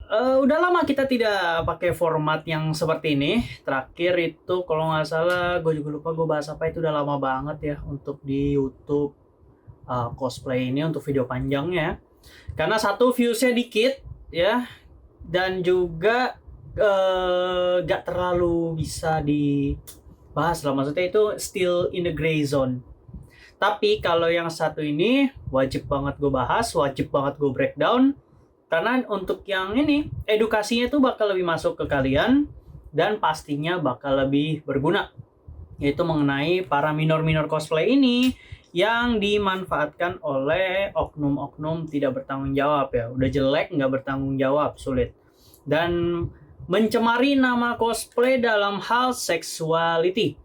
Udah lama kita tidak pakai format yang seperti ini. Terakhir itu kalau nggak salah, gue juga lupa gue bahas apa, itu udah lama banget ya untuk di YouTube cosplay ini untuk video panjangnya. Karena satu viewsnya dikit ya, dan juga nggak terlalu bisa dibahas lah. Maksudnya itu still in the gray zone. Tapi kalau yang satu ini wajib banget gue bahas, wajib banget gue breakdown. Karena untuk yang ini, edukasinya tuh bakal lebih masuk ke kalian dan pastinya bakal lebih berguna. Yaitu mengenai para minor-minor cosplay ini yang dimanfaatkan oleh oknum-oknum tidak bertanggung jawab ya. Udah jelek, nggak bertanggung jawab, sulit. Dan mencemari nama cosplay dalam hal sexuality,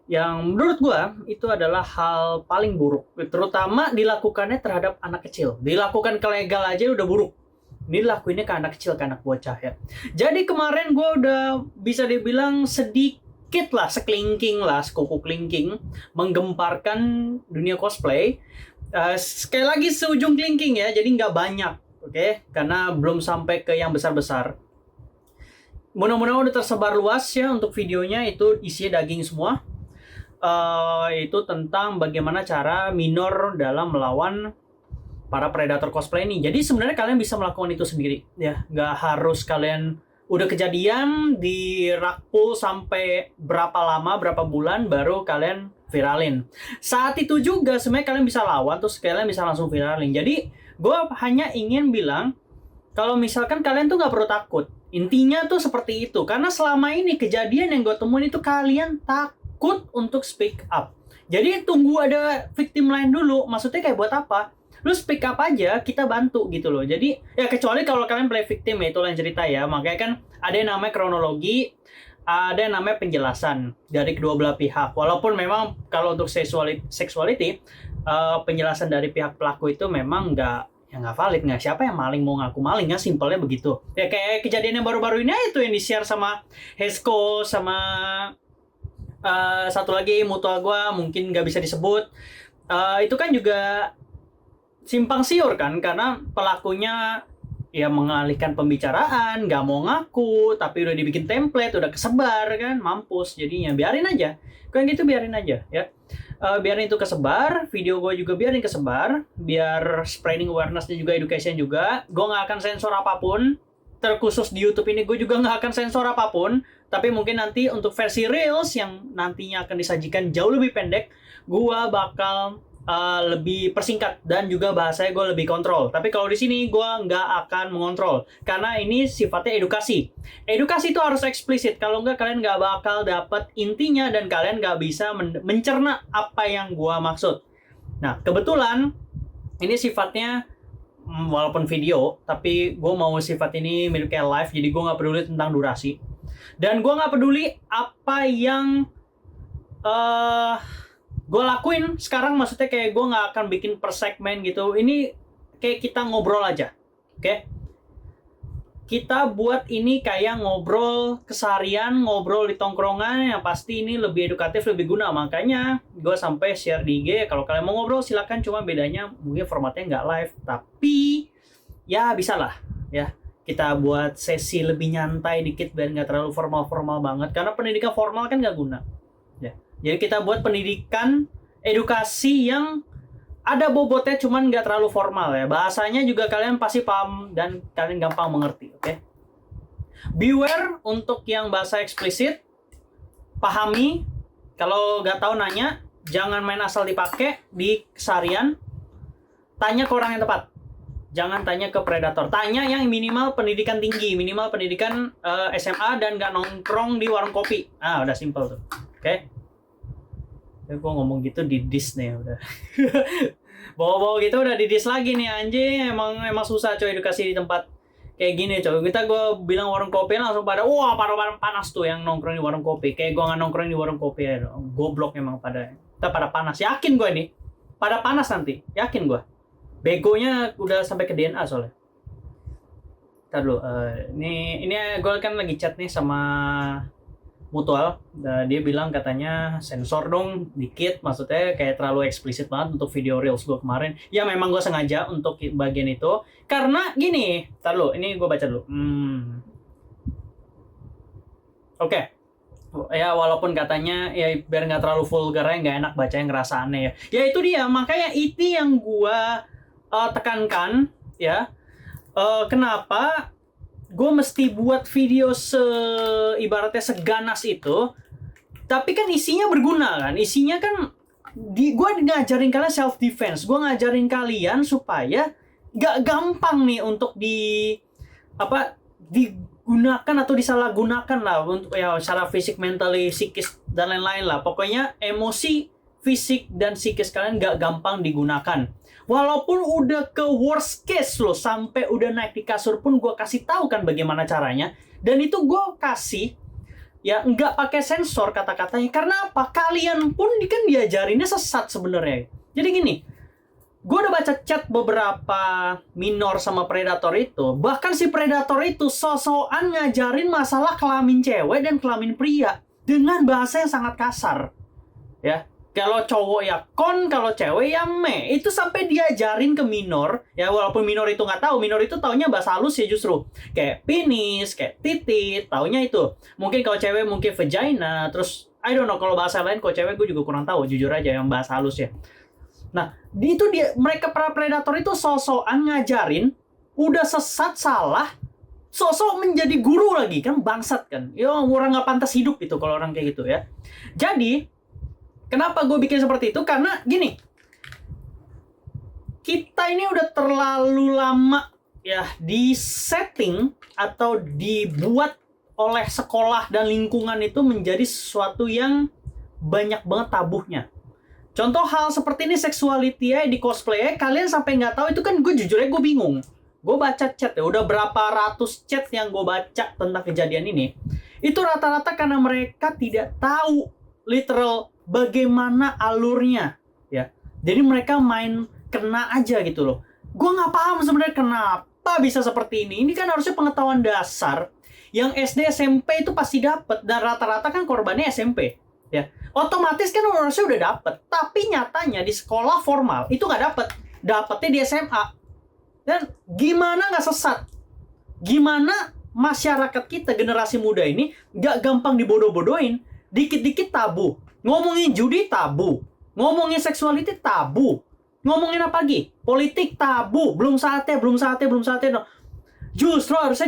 yang menurut gua itu adalah hal paling buruk, terutama dilakukannya terhadap anak kecil. Dilakukan ke legal aja udah buruk, ini lakuinnya ke anak kecil, ke anak bocah ya. Jadi kemarin gua udah bisa dibilang sedikit lah, sekelingking lah, sekuku kelingking menggemparkan dunia cosplay. Sekali lagi seujung kelingking ya, jadi nggak banyak, oke? Karena belum sampai ke yang besar-besar. Mudah-mudahan udah tersebar luas ya untuk videonya, itu isinya daging semua. Itu tentang bagaimana cara minor dalam melawan para predator cosplay ini. Jadi sebenarnya kalian bisa melakukan itu sendiri ya, nggak harus kalian udah kejadian di rakpul sampai berapa lama, berapa bulan baru kalian viralin. Saat itu juga sebenarnya kalian bisa lawan terus kalian bisa langsung viralin. Jadi gue hanya ingin bilang kalau misalkan kalian tuh nggak perlu takut, intinya tuh seperti itu. Karena selama ini kejadian yang gue temuin itu kalian takut untuk speak up. Jadi tunggu ada victim lain dulu. Maksudnya kayak buat apa? Lu speak up aja, kita bantu gitu loh. Jadi ya kecuali kalau kalian play victim ya, itu lain cerita ya. Makanya kan ada yang namanya kronologi, ada yang namanya penjelasan dari kedua belah pihak. Walaupun memang kalau untuk sexuality, penjelasan dari pihak pelaku itu memang nggak valid. Nggak, siapa yang maling mau ngaku maling ya, simpelnya begitu. Ya kayak kejadian yang baru-baru ini itu yang di-share sama Hesko sama satu lagi mutua gue, mungkin nggak bisa disebut. Itu kan juga simpang siur kan, karena pelakunya ya mengalihkan pembicaraan, nggak mau ngaku, tapi udah dibikin template, udah kesebar kan, mampus. Jadinya biarin aja, kayak gitu biarin aja ya. Biarin itu kesebar, video gue juga biarin kesebar, biar spreading awareness-nya juga, education juga. Gue nggak akan sensor apapun, terkhusus di YouTube ini gue juga nggak akan sensor apapun. Tapi mungkin nanti untuk versi Reels yang nantinya akan disajikan jauh lebih pendek, gue bakal lebih persingkat dan juga bahasanya gue lebih kontrol. Tapi kalau di sini gue nggak akan mengontrol karena ini sifatnya edukasi. Edukasi itu harus eksplisit. Kalau nggak kalian nggak bakal dapat intinya dan kalian nggak bisa mencerna apa yang gue maksud. Nah kebetulan ini sifatnya walaupun video, tapi gue mau sifat ini miliknya live, jadi gue nggak peduli tentang durasi. Dan gue nggak peduli apa yang gue lakuin sekarang, maksudnya kayak gue nggak akan bikin per segmen gitu. Ini kayak kita ngobrol aja, oke? Kita buat ini kayak ngobrol keseharian, ngobrol di tongkrongan, yang pasti ini lebih edukatif, lebih guna. Makanya gue sampai share di IG, kalau kalian mau ngobrol silakan, cuma bedanya mungkin formatnya nggak live, tapi ya bisa lah ya. Kita buat sesi lebih nyantai dikit biar nggak terlalu formal-formal banget, karena pendidikan formal kan nggak guna ya. Jadi kita buat pendidikan edukasi yang ada bobotnya, cuman nggak terlalu formal ya. Bahasanya juga kalian pasti paham dan kalian gampang mengerti, oke? Beware untuk yang bahasa eksplisit, pahami. Kalau nggak tahu nanya, jangan main asal dipakai di keseharian. Tanya ke orang yang tepat. Jangan tanya ke predator. Tanya yang minimal pendidikan tinggi, minimal pendidikan SMA dan nggak nongkrong di warung kopi. Udah simple tuh, oke? Gue ngomong gitu di diss nih udah. Bawa-bawa gitu udah di diss lagi nih anjing. Emang susah coy edukasi di tempat kayak gini coy. Gue bilang warung kopi langsung pada pada panas tuh yang nongkrong di warung kopi. Kayak gue nggak nongkrong di warung kopi ya. Goblok emang pada. Kita pada panas. Yakin gue nih. Pada panas nanti. Yakin gue. Begonya udah sampai ke DNA soalnya. Ntar dulu. Ini gue kan lagi chat nih sama mutual. Dia bilang katanya sensor dong dikit, maksudnya kayak terlalu eksplisit banget untuk video reels gue kemarin. Ya memang gue sengaja untuk bagian itu karena gini, ntar lu, ini gue baca dulu. Oke. Ya walaupun katanya ya biar nggak terlalu vulgar ya, nggak enak bacanya, ngerasa aneh ya. Ya itu dia, makanya itu yang gue tekankan ya. Kenapa gue mesti buat video ibaratnya seganas itu, tapi kan isinya berguna kan, isinya kan gue ngajarin kalian self defense, gue ngajarin kalian supaya gak gampang nih untuk digunakan atau disalahgunakan lah untuk ya secara fisik, mentally, psikis dan lain-lain lah. Pokoknya emosi, fisik dan psikis kalian gak gampang digunakan. Walaupun udah ke worst case loh, sampai udah naik di kasur pun gue kasih tahu kan bagaimana caranya. Dan itu gue kasih ya nggak pakai sensor kata-katanya. Karena apa? Kalian pun kan diajarinnya sesat sebenarnya. Jadi gini, gue udah baca chat beberapa minor sama predator itu. Bahkan si predator itu sosokan ngajarin masalah kelamin cewek dan kelamin pria dengan bahasa yang sangat kasar. Ya. Kalau cowok ya kon, kalau cewek ya me. Itu sampai diajarin ke minor. Ya walaupun minor itu nggak tahu. Minor itu taunya bahasa halus ya justru. Kayak penis, kayak titit. Taunya itu. Mungkin kalau cewek mungkin vagina. Terus, I don't know. Kalau bahasa lain, kalau cewek gue juga kurang tahu. Jujur aja yang bahasa halus ya. Nah, itu dia. Mereka para predator itu sosokan ngajarin. Udah sesat, salah. Sosok menjadi guru lagi. Kan bangsat kan. Ya orang nggak pantas hidup itu kalau orang kayak gitu ya. Jadi, kenapa gue bikin seperti itu? Karena gini, kita ini udah terlalu lama ya di setting atau dibuat oleh sekolah dan lingkungan itu menjadi sesuatu yang banyak banget tabunya. Contoh hal seperti ini, sexuality ya di cosplay, kalian sampai nggak tahu itu kan. Gue jujur aja gue bingung. Gue baca chat ya, udah berapa ratus chat yang gue baca tentang kejadian ini. Itu rata-rata karena mereka tidak tahu literal bagaimana alurnya ya. Jadi mereka main kena aja gitu loh. Gue nggak paham sebenarnya kenapa bisa seperti ini. Ini kan harusnya pengetahuan dasar yang SD SMP itu pasti dapat, dan rata-rata kan korbannya SMP ya. Otomatis kan harusnya udah dapat. Tapi nyatanya di sekolah formal itu nggak dapat. Dapatnya di SMA. Dan gimana nggak sesat? Gimana masyarakat kita generasi muda ini nggak gampang dibodoh-bodohin? Dikit-dikit tabu. Ngomongin judi tabu. Ngomongin seksualitas tabu. Ngomongin apa lagi? Politik tabu. Belum saatnya. No. Justru harusnya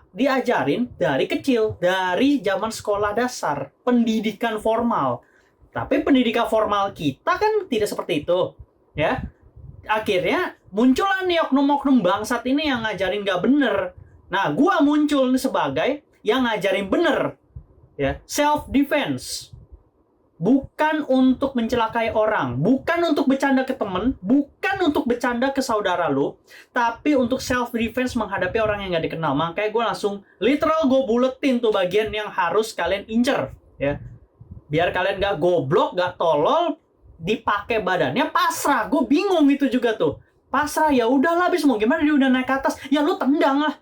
diajarin dari kecil. Dari zaman sekolah dasar. Pendidikan formal. Tapi pendidikan formal kita kan tidak seperti itu. Ya. Akhirnya munculan nih oknum-oknum bangsat ini yang ngajarin gak bener. Nah, gua muncul sebagai yang ngajarin bener. Ya. Self-defense. Bukan untuk mencelakai orang, bukan untuk bercanda ke temen, bukan untuk bercanda ke saudara lu, tapi untuk self defense menghadapi orang yang gak dikenal. Makanya gue langsung literal gue buletin tuh bagian yang harus kalian incer ya. Biar kalian gak goblok, gak tolol, dipakai badannya pasrah. Gue bingung itu juga tuh. Pasrah ya udahlah, habis mau gimana, dia udah naik ke atas, ya lu tendang lah.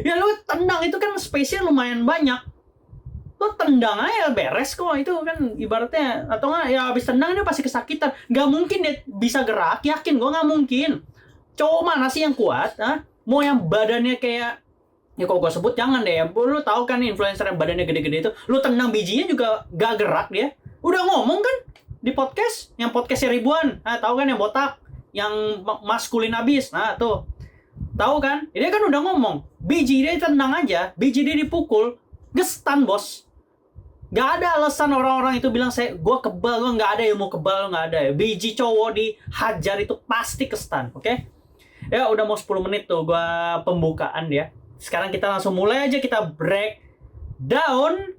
Ya lu tendang, itu kan space-nya lumayan banyak. Lo tendang aja beres kok, itu kan ibaratnya. Atau nggak ya habis tendang dia pasti kesakitan. Nggak mungkin dia bisa gerak, yakin gue nggak mungkin. Cowok mana sih yang kuat? Mau yang badannya kayak, ya kalau gue sebut jangan deh ya. Lo tahu kan influencer yang badannya gede-gede itu, lo tendang bijinya juga nggak gerak dia. Udah ngomong kan di podcast, yang podcastnya ribuan. Tahu kan yang botak, yang maskulin abis. Nah tuh, tahu kan? Dia kan udah ngomong, biji dia tendang aja, biji dia dipukul, gestan bos. Gak ada alasan orang-orang itu bilang gue kebal, gue nggak ada ilmu kebal, nggak ada ya. Biji cowok dihajar itu pasti ke stun, oke? Ya udah mau 10 menit tuh gue pembukaan ya. Sekarang kita langsung mulai aja, kita break down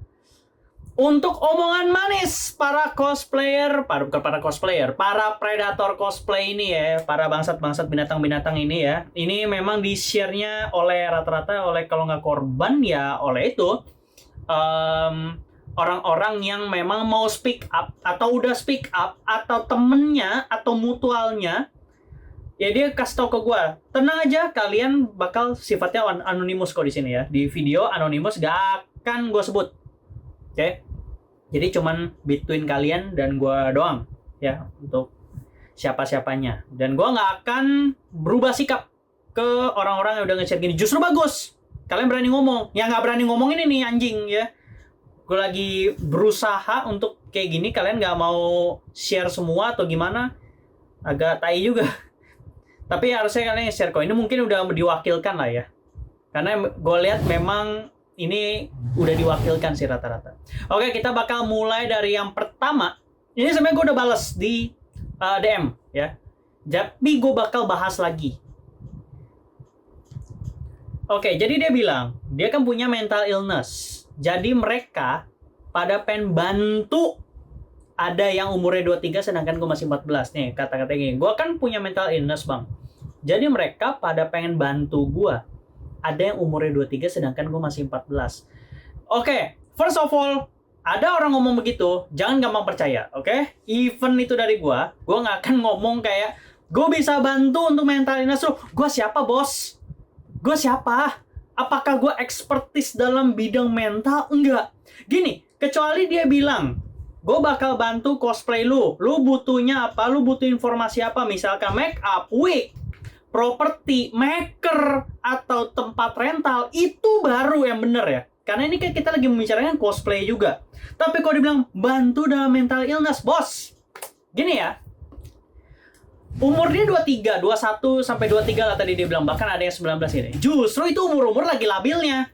untuk omongan manis para cosplayer, para predator cosplay ini ya, para bangsat-bangsat binatang-binatang ini ya. Ini memang di-share-nya oleh rata-rata oleh kalau nggak korban ya oleh itu. Orang-orang yang memang mau speak up atau udah speak up atau temennya atau mutualnya ya, dia kasih tau ke gue, tenang aja, kalian bakal sifatnya anonimus kok di sini ya. Di video anonimus gak akan gue sebut Oke. Jadi cuman between kalian dan gue doang ya untuk siapa-siapanya. Dan gue nggak akan berubah sikap ke orang-orang yang udah nge-share gini. Justru bagus. Kalian berani ngomong. Yang nggak berani ngomong ini nih anjing ya. Gue lagi berusaha untuk kayak gini. Kalian nggak mau share semua atau gimana. Agak tai juga. Tapi harusnya kalian share kok. Ini mungkin udah diwakilkan lah ya. Karena gue lihat memang ini udah diwakilkan sih rata-rata. Oke, kita bakal mulai dari yang pertama. Ini sebenarnya gue udah balas di DM ya. Tapi gue bakal bahas lagi. Oke, jadi dia bilang, dia kan punya mental illness. Jadi mereka pada pengen bantu. Ada yang umurnya 23 sedangkan gue masih 14. Nih, kata-kata gini. Gue kan punya mental illness, Bang. Jadi mereka pada pengen bantu gue. Ada yang umurnya 23 sedangkan gue masih 14. Oke, first of all, ada orang ngomong begitu, jangan gampang percaya, oke? Even itu dari gue nggak akan ngomong kayak, gue bisa bantu untuk mental illness lu. Gue siapa, bos? Gue siapa? Apakah gue expertise dalam bidang mental? Enggak. Gini, kecuali dia bilang, gue bakal bantu cosplay lu. Lu butuhnya apa? Lu butuh informasi apa? Misalkan make up, wig, properti, maker, atau tempat rental, itu baru yang bener ya. Karena ini kan kita lagi membicarakan cosplay juga. Tapi kalau dibilang bantu dalam mental illness, bos. Gini ya. Umur dia 23, 21 sampai 23 lah tadi dia bilang. Bahkan ada yang 19 ini. Justru itu umur-umur lagi labilnya.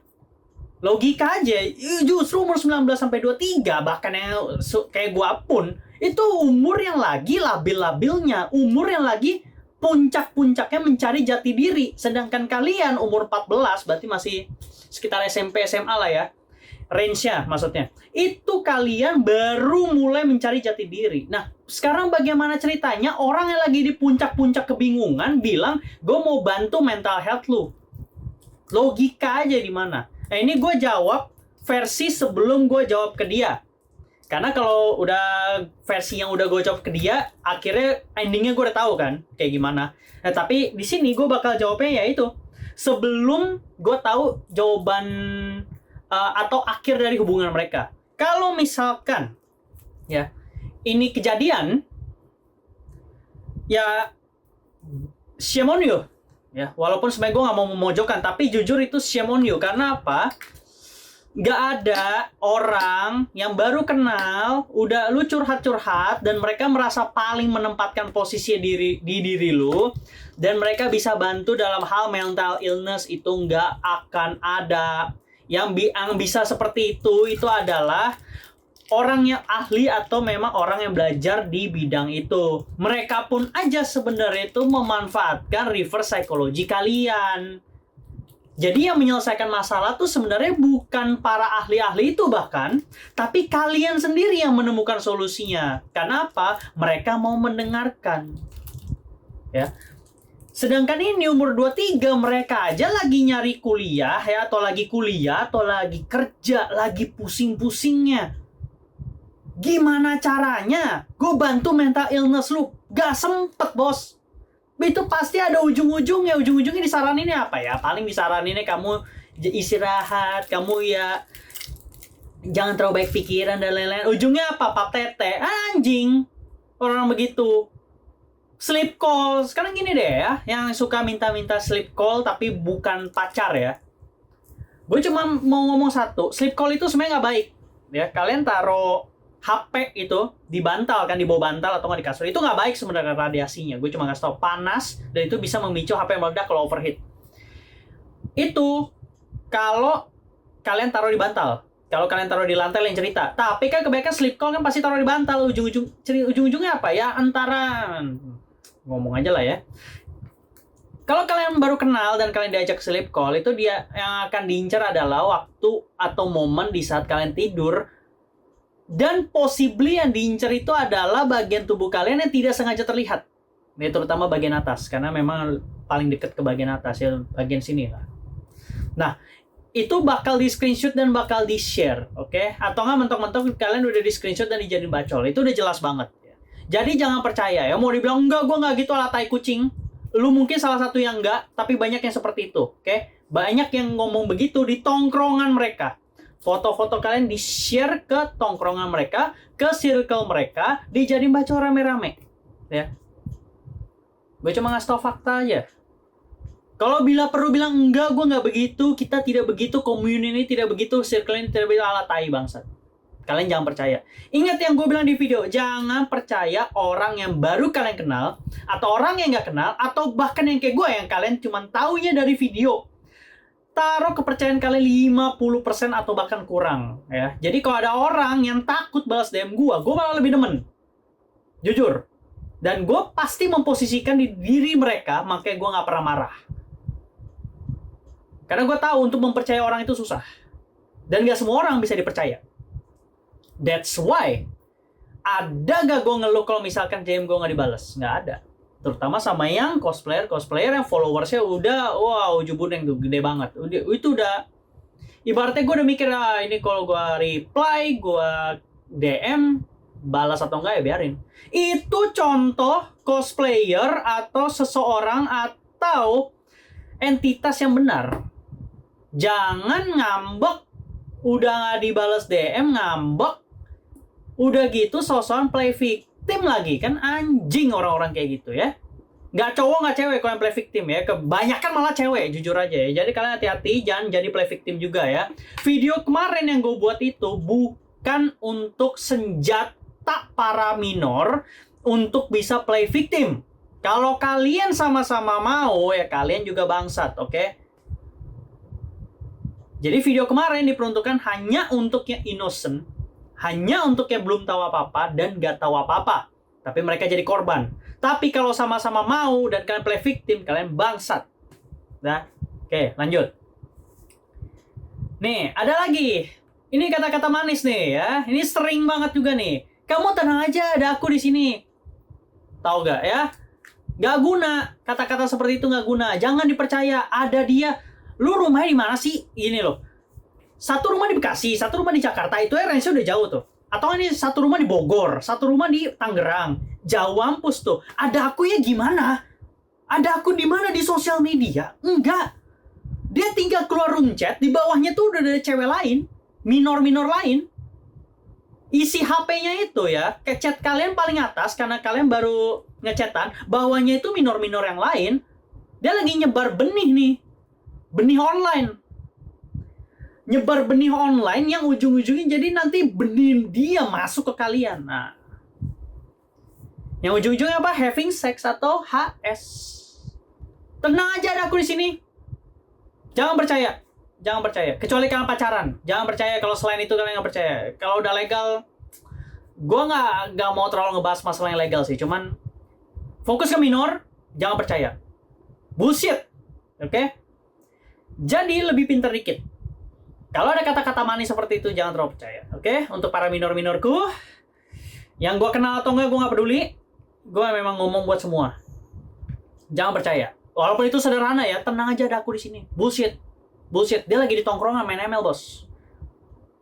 Logika aja. Justru umur 19 sampai 23, bahkan yang kayak gua pun, itu umur yang lagi labil-labilnya. Umur yang lagi puncak-puncaknya mencari jati diri. Sedangkan kalian umur 14, berarti masih sekitar SMP, SMA lah ya. Range-nya maksudnya. Itu kalian baru mulai mencari jati diri. Nah, sekarang bagaimana ceritanya orang yang lagi di puncak-puncak kebingungan bilang, gue mau bantu mental health lu. Logika aja di mana. Nah, ini gue jawab versi sebelum gue jawab ke dia. Karena kalau udah versi yang udah gue jawab ke dia, akhirnya endingnya gue udah tahu kan kayak gimana. Nah, tapi di sini gue bakal jawabnya yaitu sebelum gue tahu jawaban atau akhir dari hubungan mereka. Kalau misalkan ya ini kejadian, ya shame on you. Ya, walaupun sebenarnya gue nggak mau memojokkan, tapi jujur itu shame on you. Karena apa? Nggak ada orang yang baru kenal, udah lu curhat-curhat, dan mereka merasa paling menempatkan posisi di diri lu, dan mereka bisa bantu dalam hal mental illness, itu nggak akan ada. Yang bisa seperti itu adalah orang yang ahli atau memang orang yang belajar di bidang itu. Mereka pun aja sebenarnya itu memanfaatkan reverse psychology kalian. Jadi yang menyelesaikan masalah tuh sebenarnya bukan para ahli-ahli itu bahkan, tapi kalian sendiri yang menemukan solusinya. Karena apa? Mereka mau mendengarkan. Ya. Sedangkan ini umur 23 mereka aja lagi nyari kuliah ya, atau lagi kuliah atau lagi kerja, lagi pusing-pusingnya. Gimana caranya? Gue bantu mental illness lu. Gak sempet, bos. Itu pasti ada ujung-ujungnya. Ujung-ujungnya disaraninnya apa ya? Paling disaraninnya kamu istirahat, kamu ya jangan terlalu baik pikiran dan lain-lain. Ujungnya apa? Pap tete. Anjing. Orang begitu. Sleep call. Sekarang gini deh ya, yang suka minta-minta sleep call tapi bukan pacar ya. Gue cuma mau ngomong satu. Sleep call itu sebenarnya nggak baik. Ya, kalian taruh HP itu di bantal kan, di bawah bantal atau nggak di kasur, itu nggak baik sebenarnya radiasinya. Gue cuma ngasih tau panas dan itu bisa memicu HP meledak kalau overheat. Itu kalau kalian taruh di bantal. Kalau kalian taruh di lantai lain cerita. Tapi kan kebanyakan sleep call kan pasti taruh di bantal. Ujung-ujungnya apa ya? Antara ngomong aja lah ya. Kalau kalian baru kenal dan kalian diajak sleep call, itu dia yang akan diincar adalah waktu atau momen di saat kalian tidur. Dan possibly yang diincar itu adalah bagian tubuh kalian yang tidak sengaja terlihat. Ini terutama bagian atas, karena memang paling dekat ke bagian atas, ya bagian sini lah. Nah, itu bakal di screenshot dan bakal di share, oke? Atau nggak mentok-mentok kalian udah di screenshot dan dijadiin bacol. Itu udah jelas banget. Jadi jangan percaya ya, mau dibilang enggak, gue nggak gitu ala tai kucing. Lu mungkin salah satu yang enggak, tapi banyak yang seperti itu, oke? Banyak yang ngomong begitu di tongkrongan mereka. Foto-foto kalian di-share ke tongkrongan mereka, ke circle mereka, dijadiin bacot rame-rame. Ya. Gue cuma ngasih tau fakta aja. Kalau bila perlu bilang enggak, gue nggak begitu, kita tidak begitu, community tidak begitu, circle ini tidak begitu, ala tai bangsat. Kalian jangan percaya. Ingat yang gue bilang di video, jangan percaya orang yang baru kalian kenal, atau orang yang nggak kenal, atau bahkan yang kayak gue yang kalian cuma taunya dari video. Taruh kepercayaan kalian 50% atau bahkan kurang. Ya. Jadi kalau ada orang yang takut balas DM gue malah lebih demen. Jujur. Dan gue pasti memposisikan di diri mereka, makanya gue nggak pernah marah. Karena gue tahu untuk mempercayai orang itu susah. Dan gak semua orang bisa dipercaya. That's why, ada gak gue ngeluh kalau misalkan DM gue gak dibales? Gak ada. Terutama sama yang cosplayer yang followersnya udah, wow, jubuneng tuh, gede banget. Itu udah, ibaratnya gue udah mikir, ini kalau gue reply, gue DM, balas atau enggak ya biarin. Itu contoh cosplayer atau seseorang atau entitas yang benar. Jangan ngambek, udah nggak dibales DM, ngambek, udah gitu sosokan play victim lagi. Kan anjing orang-orang kayak gitu ya. Nggak cowok nggak cewek kalau yang play victim ya. Kebanyakan malah cewek, jujur aja ya. Jadi kalian hati-hati, jangan jadi play victim juga ya. Video kemarin yang gue buat itu bukan untuk senjata para minor untuk bisa play victim. Kalau kalian sama-sama mau ya kalian juga bangsat, oke? Jadi video kemarin diperuntukkan hanya untuk yang innocent, hanya untuk yang belum tahu apa-apa dan gak tahu apa-apa. Tapi mereka jadi korban. Tapi kalau sama-sama mau dan kalian play victim, kalian bangsat. Nah, oke, lanjut. Nih, ada lagi. Ini kata-kata manis nih ya. Ini sering banget juga nih. Kamu tenang aja, ada aku di sini. Tahu gak ya? Gak guna. Kata-kata seperti itu gak guna. Jangan dipercaya. Ada dia. Lu rumahnya di mana sih? Ini loh. Satu rumah di Bekasi, satu rumah di Jakarta. Itu range-nya udah jauh tuh. Atau ini satu rumah di Bogor, satu rumah di Tangerang. Jauh ampus tuh. Ada aku ya gimana? Ada aku di mana di sosial media? Enggak. Dia tinggal keluar room chat, di bawahnya tuh udah ada cewek lain. Minor-minor lain. Isi HP-nya itu ya, ke chat kalian paling atas karena kalian baru ngechatan, bawahnya itu minor-minor yang lain. Dia lagi nyebar benih nih. Benih online. Nyebar benih online yang ujung-ujungnya jadi nanti benih dia masuk ke kalian. Nah. Yang ujung-ujungnya apa? Having sex atau HS. Tenang aja, ada aku di sini. Jangan percaya. Jangan percaya. Kecuali kalian pacaran. Jangan percaya kalau selain itu kalian nggak percaya. Kalau udah legal, gue nggak mau terlalu ngebahas masalah yang legal sih. Cuman fokus ke minor, jangan percaya. Bullshit. Oke? Jadi lebih pintar dikit. Kalau ada kata-kata manis seperti itu, jangan terlalu percaya. Oke? Untuk para minor-minorku, yang gue kenal atau enggak, gue nggak peduli. Gue memang ngomong buat semua. Jangan percaya. Walaupun itu sederhana ya, tenang aja, ada aku di sini. Bullshit. Bullshit. Dia lagi di tongkrongan main ML, bos.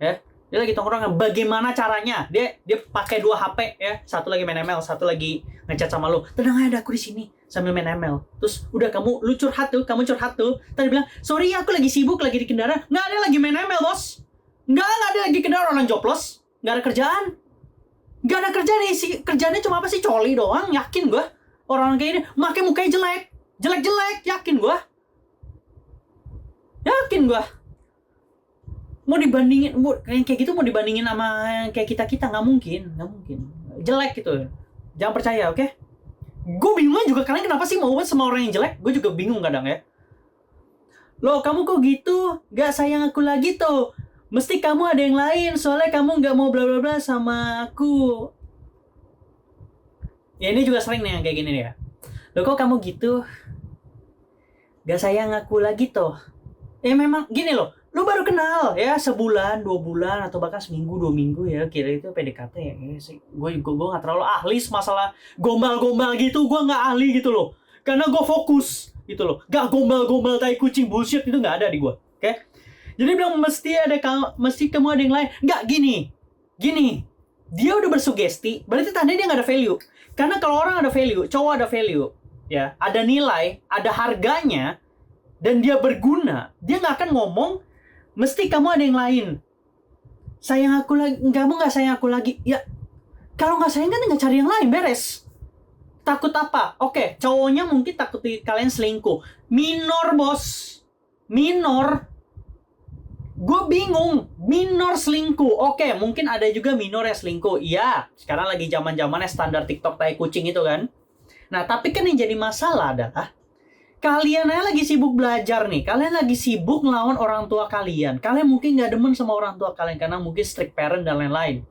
Ya? Dia lagi tongkrongan. Bagaimana caranya? Dia pakai 2 HP ya. Satu lagi main ML, satu lagi ngechat sama lu. Tenang aja, ada aku di sini sambil main ML. Terus udah lu curhat tuh, Tadi bilang, "Sorry, aku lagi sibuk, lagi di kendaraan." Nggak ada lagi main ML, bos. Nggak ada lagi kendaraan, orang jobless. Nggak ada kerjaan. Nggak ada kerjaan nih. Kerjaannya cuma apa sih? Coli doang, yakin gua. Orang kayak ini, make mukanya jelek. Jelek-jelek, yakin gua. Mau dibandingin, kayak gitu mau dibandingin sama yang kayak kita nggak mungkin. Jelek gitu. Jangan percaya, oke? Gue bingung juga kalian kenapa sih mau sama orang yang jelek? Gue juga bingung kadang ya. Loh, kamu kok gitu? Gak sayang aku lagi tuh. Mesti kamu ada yang lain, soalnya kamu gak mau bla bla bla sama aku. Ya ini juga sering nih yang kayak gini nih ya. Loh, kok kamu gitu? Gak sayang aku lagi tuh. Memang gini loh. Lu baru kenal ya sebulan, 2 bulan atau bahkan seminggu, 2 minggu ya, kira itu PDKT ya. Gue nggak terlalu ahli masalah gombal-gombal gitu, gue nggak ahli gitu loh. Karena gue fokus gitu loh. Gak gombal-gombal tai kucing bullshit itu nggak ada di gue. Oke? Jadi bilang mesti kamu ada yang lain. Nggak gini. Dia udah bersugesti, berarti tandanya dia nggak ada value. Karena kalau orang ada value, cowok ada value, ya, ada nilai, ada harganya, dan dia berguna, dia nggak akan ngomong mesti kamu ada yang lain. sayang aku lagi, kamu nggak sayang aku lagi. Ya, kalau nggak sayang kan nggak cari yang lain, beres. Takut apa? Oke, cowoknya mungkin takut kalian selingkuh. Minor, bos. Minor. Gue bingung. Minor selingkuh. Oke, mungkin ada juga minor yang selingkuh. Iya, sekarang lagi zaman-zamannya standar TikTok tai kucing itu kan. Nah, tapi kan yang jadi masalah adalah kalian aja lagi sibuk belajar nih. Kalian lagi sibuk ngelawan orang tua kalian. Kalian mungkin nggak demen sama orang tua kalian karena mungkin strict parent dan lain-lain.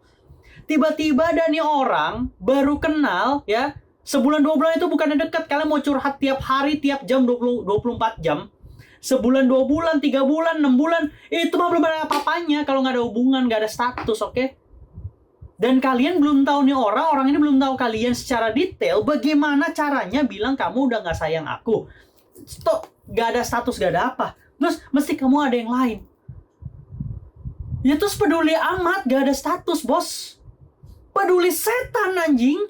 Tiba-tiba ada nih orang baru kenal ya. Sebulan 2 bulan itu bukannya dekat. Kalian mau curhat tiap hari, tiap jam, 24 jam. Sebulan, 2 bulan, 3 bulan, 6 bulan. Itu mah belum ada apa-apanya kalau nggak ada hubungan, nggak ada status, oke? Dan kalian belum tahu nih orang ini belum tahu kalian secara detail. Bagaimana caranya bilang kamu udah nggak sayang aku? Stop, nggak ada status, nggak ada apa. Terus mesti kamu ada yang lain. Ya terus peduli amat, nggak ada status, bos. Peduli setan, anjing.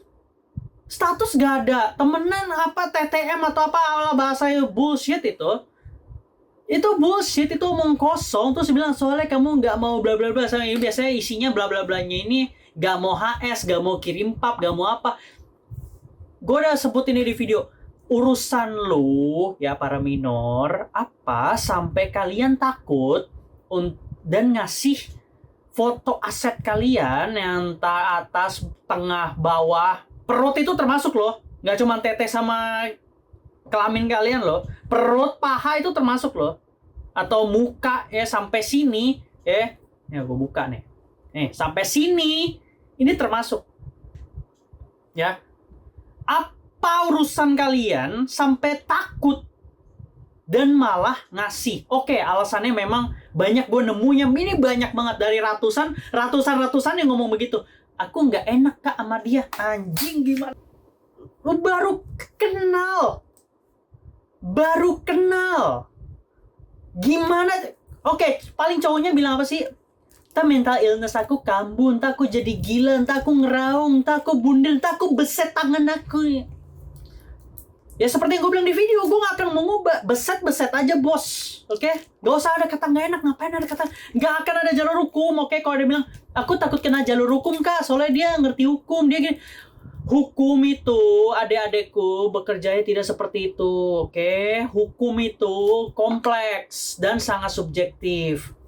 Status gak ada, temenan apa TTM atau apa ala bahasanya bullshit itu bullshit, itu omong kosong. Terus bilang soalnya kamu nggak mau bla bla bla. Biasanya isinya bla bla blanya ini nggak mau HS, nggak mau kirim pap, nggak mau apa. Gue udah sebut ini di video. Urusan lu ya para minor apa sampai kalian takut dan ngasih foto aset kalian yang atas, tengah, bawah. Perut itu termasuk loh, nggak cuma tete sama kelamin kalian loh. Perut, paha itu termasuk loh. Atau muka ya sampai sini ya. Ya gue buka nih. Sampai sini ini termasuk. Ya. Apa urusan kalian sampai takut dan malah ngasih? Oke, alasannya memang banyak, gue nemunya ini banyak banget dari ratusan yang ngomong begitu. Aku nggak enak kak sama dia. Anjing, gimana? Lu baru kenal. Gimana? Oke, paling cowoknya bilang apa sih? Entah mental illness aku kambuh, entah aku jadi gila, entah aku ngeraung, entah aku bundel, entah aku beset tangan aku. Ya seperti yang gue bilang di video, gue gak akan mengubah. Beset aja, bos. Oke? Gak usah ada kata gak enak. Ngapain ada kata? Gak akan ada jalur hukum. Oke? Kalau dia bilang, aku takut kena jalur hukum, kak. Soalnya dia ngerti hukum. Dia gini. Hukum itu, adik-adikku, bekerjanya tidak seperti itu. Oke? Hukum itu kompleks dan sangat subjektif.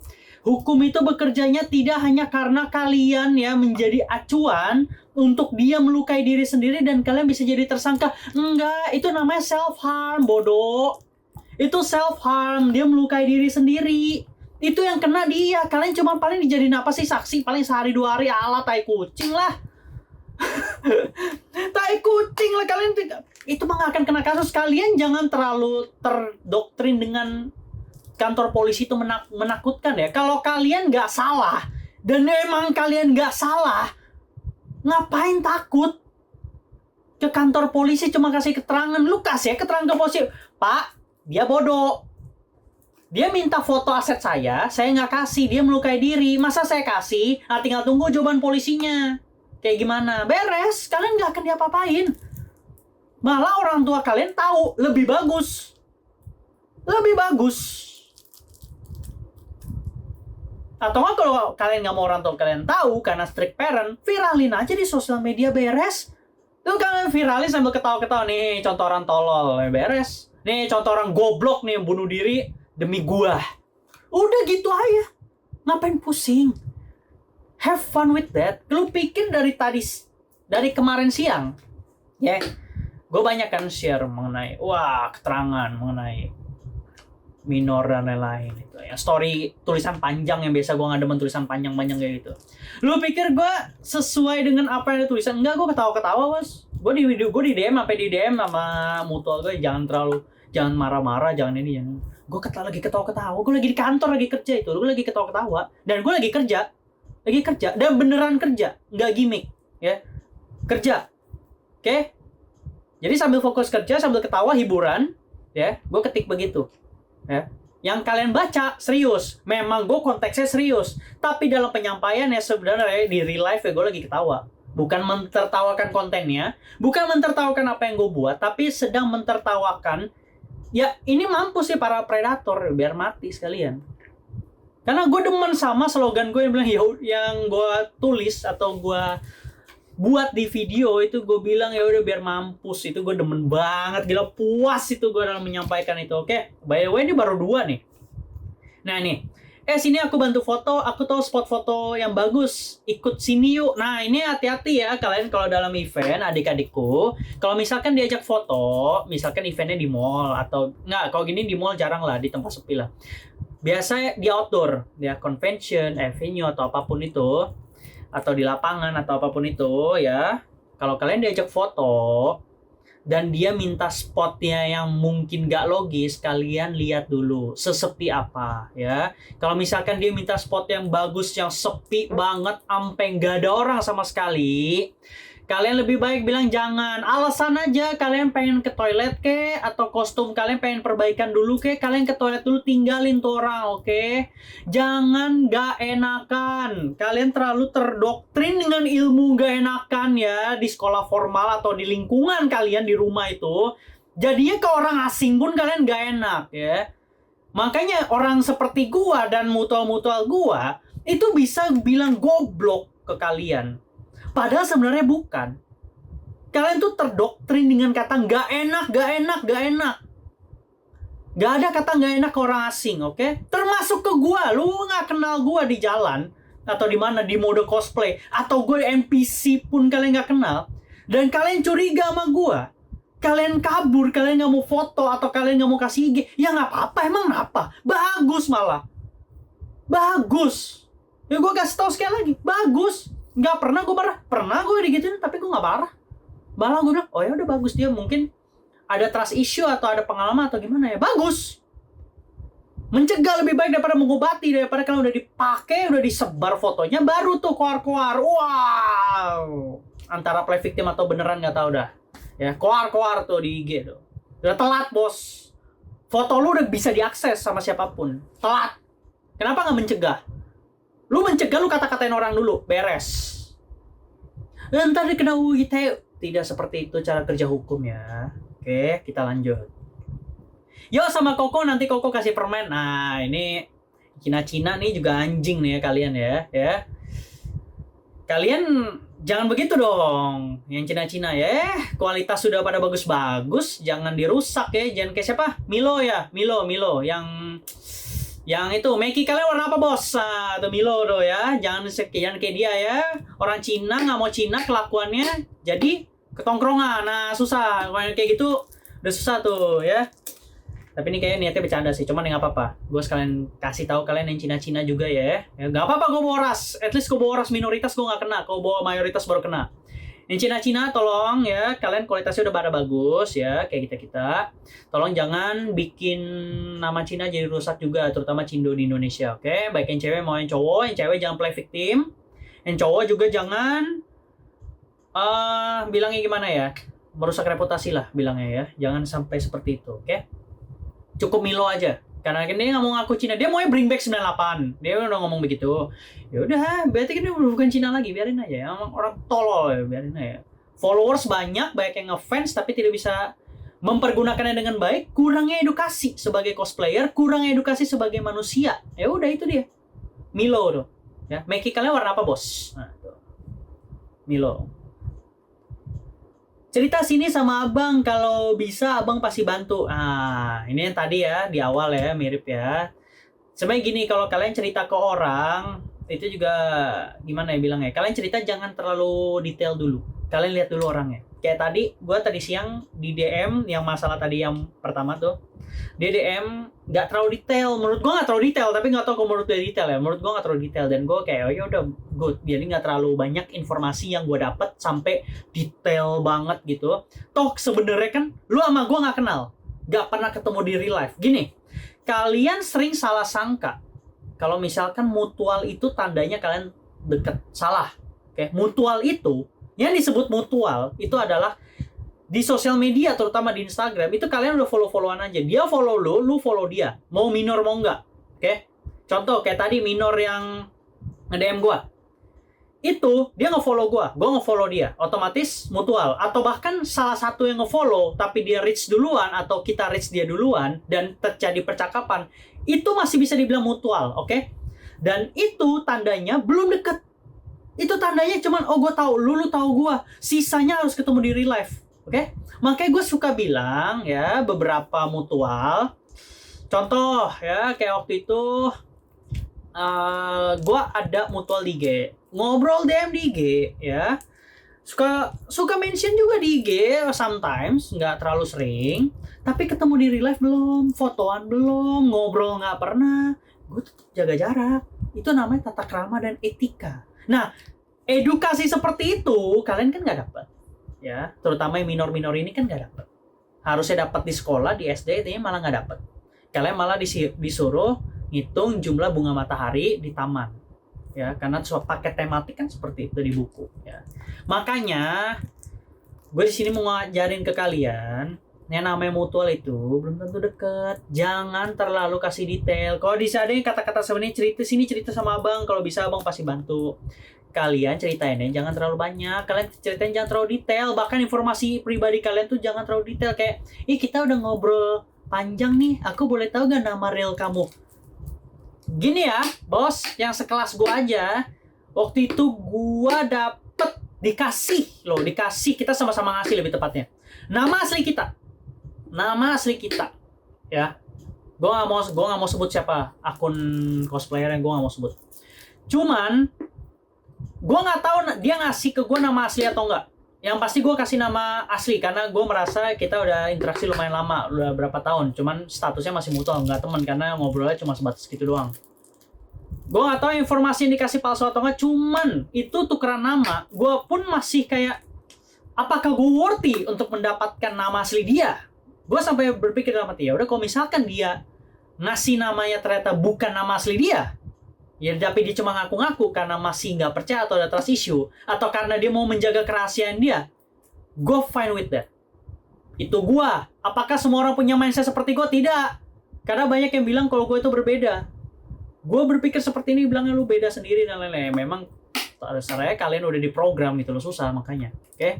Hukum itu bekerjanya tidak hanya karena kalian ya menjadi acuan untuk dia melukai diri sendiri dan kalian bisa jadi tersangka. Enggak, itu namanya self-harm, bodoh. Itu self-harm, dia melukai diri sendiri. Itu yang kena dia. Kalian cuma paling dijadiin apa sih, saksi paling sehari 2 hari, ala tai kucing lah. Tai kucing lah kalian. Itu mah gak akan kena kasus. Kalian jangan terlalu terdoktrin dengan kantor polisi itu menakutkan ya. Kalau kalian nggak salah dan emang kalian nggak salah, ngapain takut ke kantor polisi cuma kasih keterangan? Lu kasih ya keterangan ke polisi, Pak, dia bodoh, dia minta foto aset saya nggak kasih, dia melukai diri, masa saya kasih? Nah, tinggal tunggu jawaban polisinya kayak gimana, beres. Kalian nggak akan diapa-apain, malah orang tua kalian tahu, lebih bagus. Atau nggak, kalau kalian nggak mau orang tua kalian tahu karena strict parent, viralin aja di sosial media, beres. Tuh kalian viralin sambil ketawa-ketawa, nih contoh orang tolol, beres. Nih contoh orang goblok nih yang bunuh diri demi gua. Udah gitu aja. Ngapain pusing? Have fun with that. Lu pikir dari kemarin siang, ya, gue banyak kan share mengenai keterangan mengenai minor dan lain-lain itu ya, story tulisan panjang yang biasa gue nggak demen tulisan panjang kayak gitu. Lu pikir gue sesuai dengan apa yang ada tulisan? Enggak, gue ketawa-ketawa, bos. Gue di DM sampai di DM sama mutual gue, jangan marah-marah, jangan ini, jangan. Gue lagi ketawa-ketawa, gue lagi di kantor, lagi kerja itu, gue lagi ketawa-ketawa dan gue lagi kerja dan beneran kerja, nggak gimmick ya, kerja. Oke? Jadi sambil fokus kerja, sambil ketawa, hiburan ya, gue ketik begitu. Ya, yang kalian baca serius, memang gue konteksnya serius, tapi dalam penyampaian ya sebenarnya di real life ya gue lagi ketawa, bukan mentertawakan kontennya, bukan mentertawakan apa yang gue buat, tapi sedang mentertawakan ya ini mampus sih para predator, biar mati sekalian. Karena gue demen sama slogan gue yang bilang yang gue tulis atau gue buat di video itu, gue bilang ya udah biar mampus. Itu gue demen banget, gila puas itu gue dalam menyampaikan itu. Oke, by the way ini baru 2 nih. Nah nih, sini aku bantu foto, aku tahu spot foto yang bagus, ikut sini yuk. Nah ini hati-hati ya kalian kalau dalam event, adik-adikku, kalau misalkan diajak foto, misalkan eventnya di mall atau nggak, kalau gini di mall jarang lah, di tempat sepi lah. Biasa di outdoor, ya convention, venue atau apapun itu, atau di lapangan atau apapun itu ya, kalau kalian diajak foto dan dia minta spotnya yang mungkin gak logis, kalian lihat dulu sesepi apa ya. Kalau misalkan dia minta spot yang bagus, yang sepi banget sampai gak ada orang sama sekali, kalian lebih baik bilang jangan. Alasan aja, kalian pengen ke toilet ke, atau kostum kalian pengen perbaikan dulu ke, kalian ke toilet dulu, tinggalin tuh orang, oke? Jangan gak enakan. Kalian terlalu terdoktrin dengan ilmu gak enakan ya, di sekolah formal atau di lingkungan kalian di rumah itu. Jadinya ke orang asing pun kalian gak enak ya. Makanya orang seperti gua dan mutual-mutual gua itu bisa bilang goblok ke kalian. Padahal sebenarnya bukan. Kalian tuh terdoktrin dengan kata nggak enak, nggak enak, nggak enak. Nggak ada kata nggak enak ke orang asing, oke? Termasuk ke gua. Lu nggak kenal gua di jalan atau di mana, di mode cosplay, atau gue NPC pun kalian nggak kenal, dan kalian curiga sama gua, kalian kabur, kalian nggak mau foto atau kalian nggak mau kasih IG, ya nggak apa-apa. Emang apa? Bagus malah. Bagus. Ya gue kasih tau sekali lagi, bagus. Nggak pernah gue marah. Pernah gue digituin, tapi gue nggak marah. Malah gue bilang, oh ya udah bagus, dia mungkin ada trust issue atau ada pengalaman atau gimana ya. Bagus. Mencegah lebih baik daripada mengobati. Daripada kalau udah dipakai, udah disebar fotonya, baru tuh koar-koar. Wow. Antara play victim atau beneran nggak tahu dah. Ya, koar-koar tuh di IG tuh. Udah telat, bos. Foto lu udah bisa diakses sama siapapun. Telat. Kenapa nggak mencegah? Lu mencegah, lu kata-katain orang dulu, beres. Ntar dikena UITE. Tidak seperti itu cara kerja hukum ya. Oke, kita lanjut. Yo, sama Koko, nanti Koko kasih permen. Nah, ini Cina-Cina nih juga anjing nih ya kalian ya. Kalian jangan begitu dong. Yang Cina-Cina ya, kualitas sudah pada bagus-bagus, jangan dirusak ya. Jangan kayak siapa? Milo ya, Milo yang itu, Meki kalian warna apa bos? Atau Milo tuh ya, jangan sekian kayak dia ya. Orang Cina nggak mau Cina kelakuannya, jadi ketongkrongan. Nah susah, kalau kayak gitu udah susah tuh ya. Tapi ini kayaknya niatnya bercanda sih, cuman nggak apa-apa. Gue sekalian kasih tahu kalian yang Cina-Cina juga ya. Ya nggak apa-apa gue bawa ras, at least gue bawa ras minoritas gue nggak kena. Kalau bawa mayoritas baru kena. Yang Cina-Cina tolong ya, kalian kualitasnya udah pada bagus ya, kayak kita. Tolong jangan bikin nama Cina jadi rusak juga, terutama Cindo di Indonesia, oke? Baik yang cewek mau yang cowok, yang cewek jangan play victim. Yang cowok juga jangan bilangnya gimana ya? Merusak reputasi lah bilangnya ya. Jangan sampai seperti itu, oke? Cukup Milo aja. Karena dia nggak mau ngaku Cina, dia maunya bring back 98. Dia udah ngomong begitu. Ya udah, berarti kan dia bukan Cina lagi, biarin aja. Emang orang tolol ya, biarin aja. Followers banyak yang ngefans tapi tidak bisa mempergunakannya dengan baik. Kurangnya edukasi sebagai cosplayer, kurangnya edukasi sebagai manusia. Ya udah itu dia. Milo tuh. Ya, Meki kalian warna apa, Bos? Nah, tuh. Milo. Cerita sini sama abang, kalau bisa abang pasti bantu. Nah, ini yang tadi ya, di awal ya, mirip ya. Sebenarnya gini, kalau kalian cerita ke orang, itu juga gimana ya bilangnya, kalian cerita jangan terlalu detail dulu. Kalian lihat dulu orangnya. Kayak tadi, gue tadi siang di DM, yang masalah tadi yang pertama tuh, dia DM nggak terlalu detail. Menurut gue nggak terlalu detail, tapi nggak tahu kalau menurut dia detail ya. Menurut gue nggak terlalu detail, dan gue kayak, oh ya udah good. Jadi nggak terlalu banyak informasi yang gue dapat sampai detail banget gitu. Toh sebenarnya kan, lu sama gue nggak kenal, nggak pernah ketemu di real life. Gini, kalian sering salah sangka kalau misalkan mutual itu tandanya kalian deket. Salah. Oke, mutual itu, yang disebut mutual itu adalah di sosial media, terutama di Instagram, itu kalian udah follow-followan aja. Dia follow lu follow dia. Mau minor mau enggak. Oke? Contoh, kayak tadi minor yang nge-DM gua. Itu, dia nge-follow gua nge-follow dia. Otomatis mutual. Atau bahkan salah satu yang nge-follow, tapi dia reach duluan, atau kita reach dia duluan, dan terjadi percakapan, itu masih bisa dibilang mutual. Oke? Dan itu tandanya belum deket. Itu tandanya cuman, oh gue tahu, lu tahu gue. Sisanya harus ketemu di real life. Oke? Makanya gue suka bilang ya, beberapa mutual. Contoh ya, kayak waktu itu gue ada mutual di IG. Ngobrol DM di IG ya. Suka mention juga di IG sometimes, nggak terlalu sering. Tapi ketemu di real life belum, fotoan belum, ngobrol nggak pernah. Gue tetap jaga jarak. Itu namanya tata krama dan etika. Nah, edukasi seperti itu kalian kan nggak dapat, ya. Terutama yang minor-minor ini kan nggak dapat. Harusnya dapat di sekolah, di SD, ini malah nggak dapat. Kalian malah disuruh ngitung jumlah bunga matahari di taman, ya. Karena paket tematik kan seperti itu di buku, ya. Makanya gue di sini mau ngajarin ke kalian. Yang namanya mutual itu belum tentu deket. Jangan terlalu kasih detail. Kalau bisa deh kata-kata sebenarnya cerita sama abang. Kalau bisa abang pasti bantu. Kalian ceritainnya jangan terlalu banyak. Kalian ceritain jangan terlalu detail. Bahkan informasi pribadi kalian tuh jangan terlalu detail. Kayak, kita udah ngobrol panjang nih. Aku boleh tahu gak nama real kamu? Gini ya, bos. Yang sekelas gue aja. Waktu itu gue dikasih. Kita sama-sama ngasih lebih tepatnya. Nama asli kita, ya. Gue nggak mau sebut siapa akun cosplayer yang gue nggak mau sebut. Cuman gue nggak tahu dia ngasih ke gue nama asli atau enggak. Yang pasti gue kasih nama asli karena gue merasa kita udah interaksi lumayan lama, udah berapa tahun. Cuman statusnya masih mutual, nggak teman karena ngobrolnya cuma sebatas gitu doang. Gue nggak tahu informasi yang dikasih palsu atau enggak. Cuman itu tukeran nama, gue pun masih kayak, apakah gue worthy untuk mendapatkan nama asli dia? Gue sampai berpikir dalam hati, ya udah kalau misalkan dia ngasih namanya ternyata bukan nama asli dia, ya tapi dia cuma ngaku-ngaku karena masih nggak percaya atau ada trust issue, atau karena dia mau menjaga kerahasiaan dia, gue fine with that. Itu gue. Apakah semua orang punya mindset seperti gue? Tidak. Karena banyak yang bilang kalau gue itu berbeda. Gue berpikir seperti ini, bilangnya lu beda sendiri dan lain-lain. Memang dasarnya kalian udah diprogram gitu loh, susah makanya. Oke?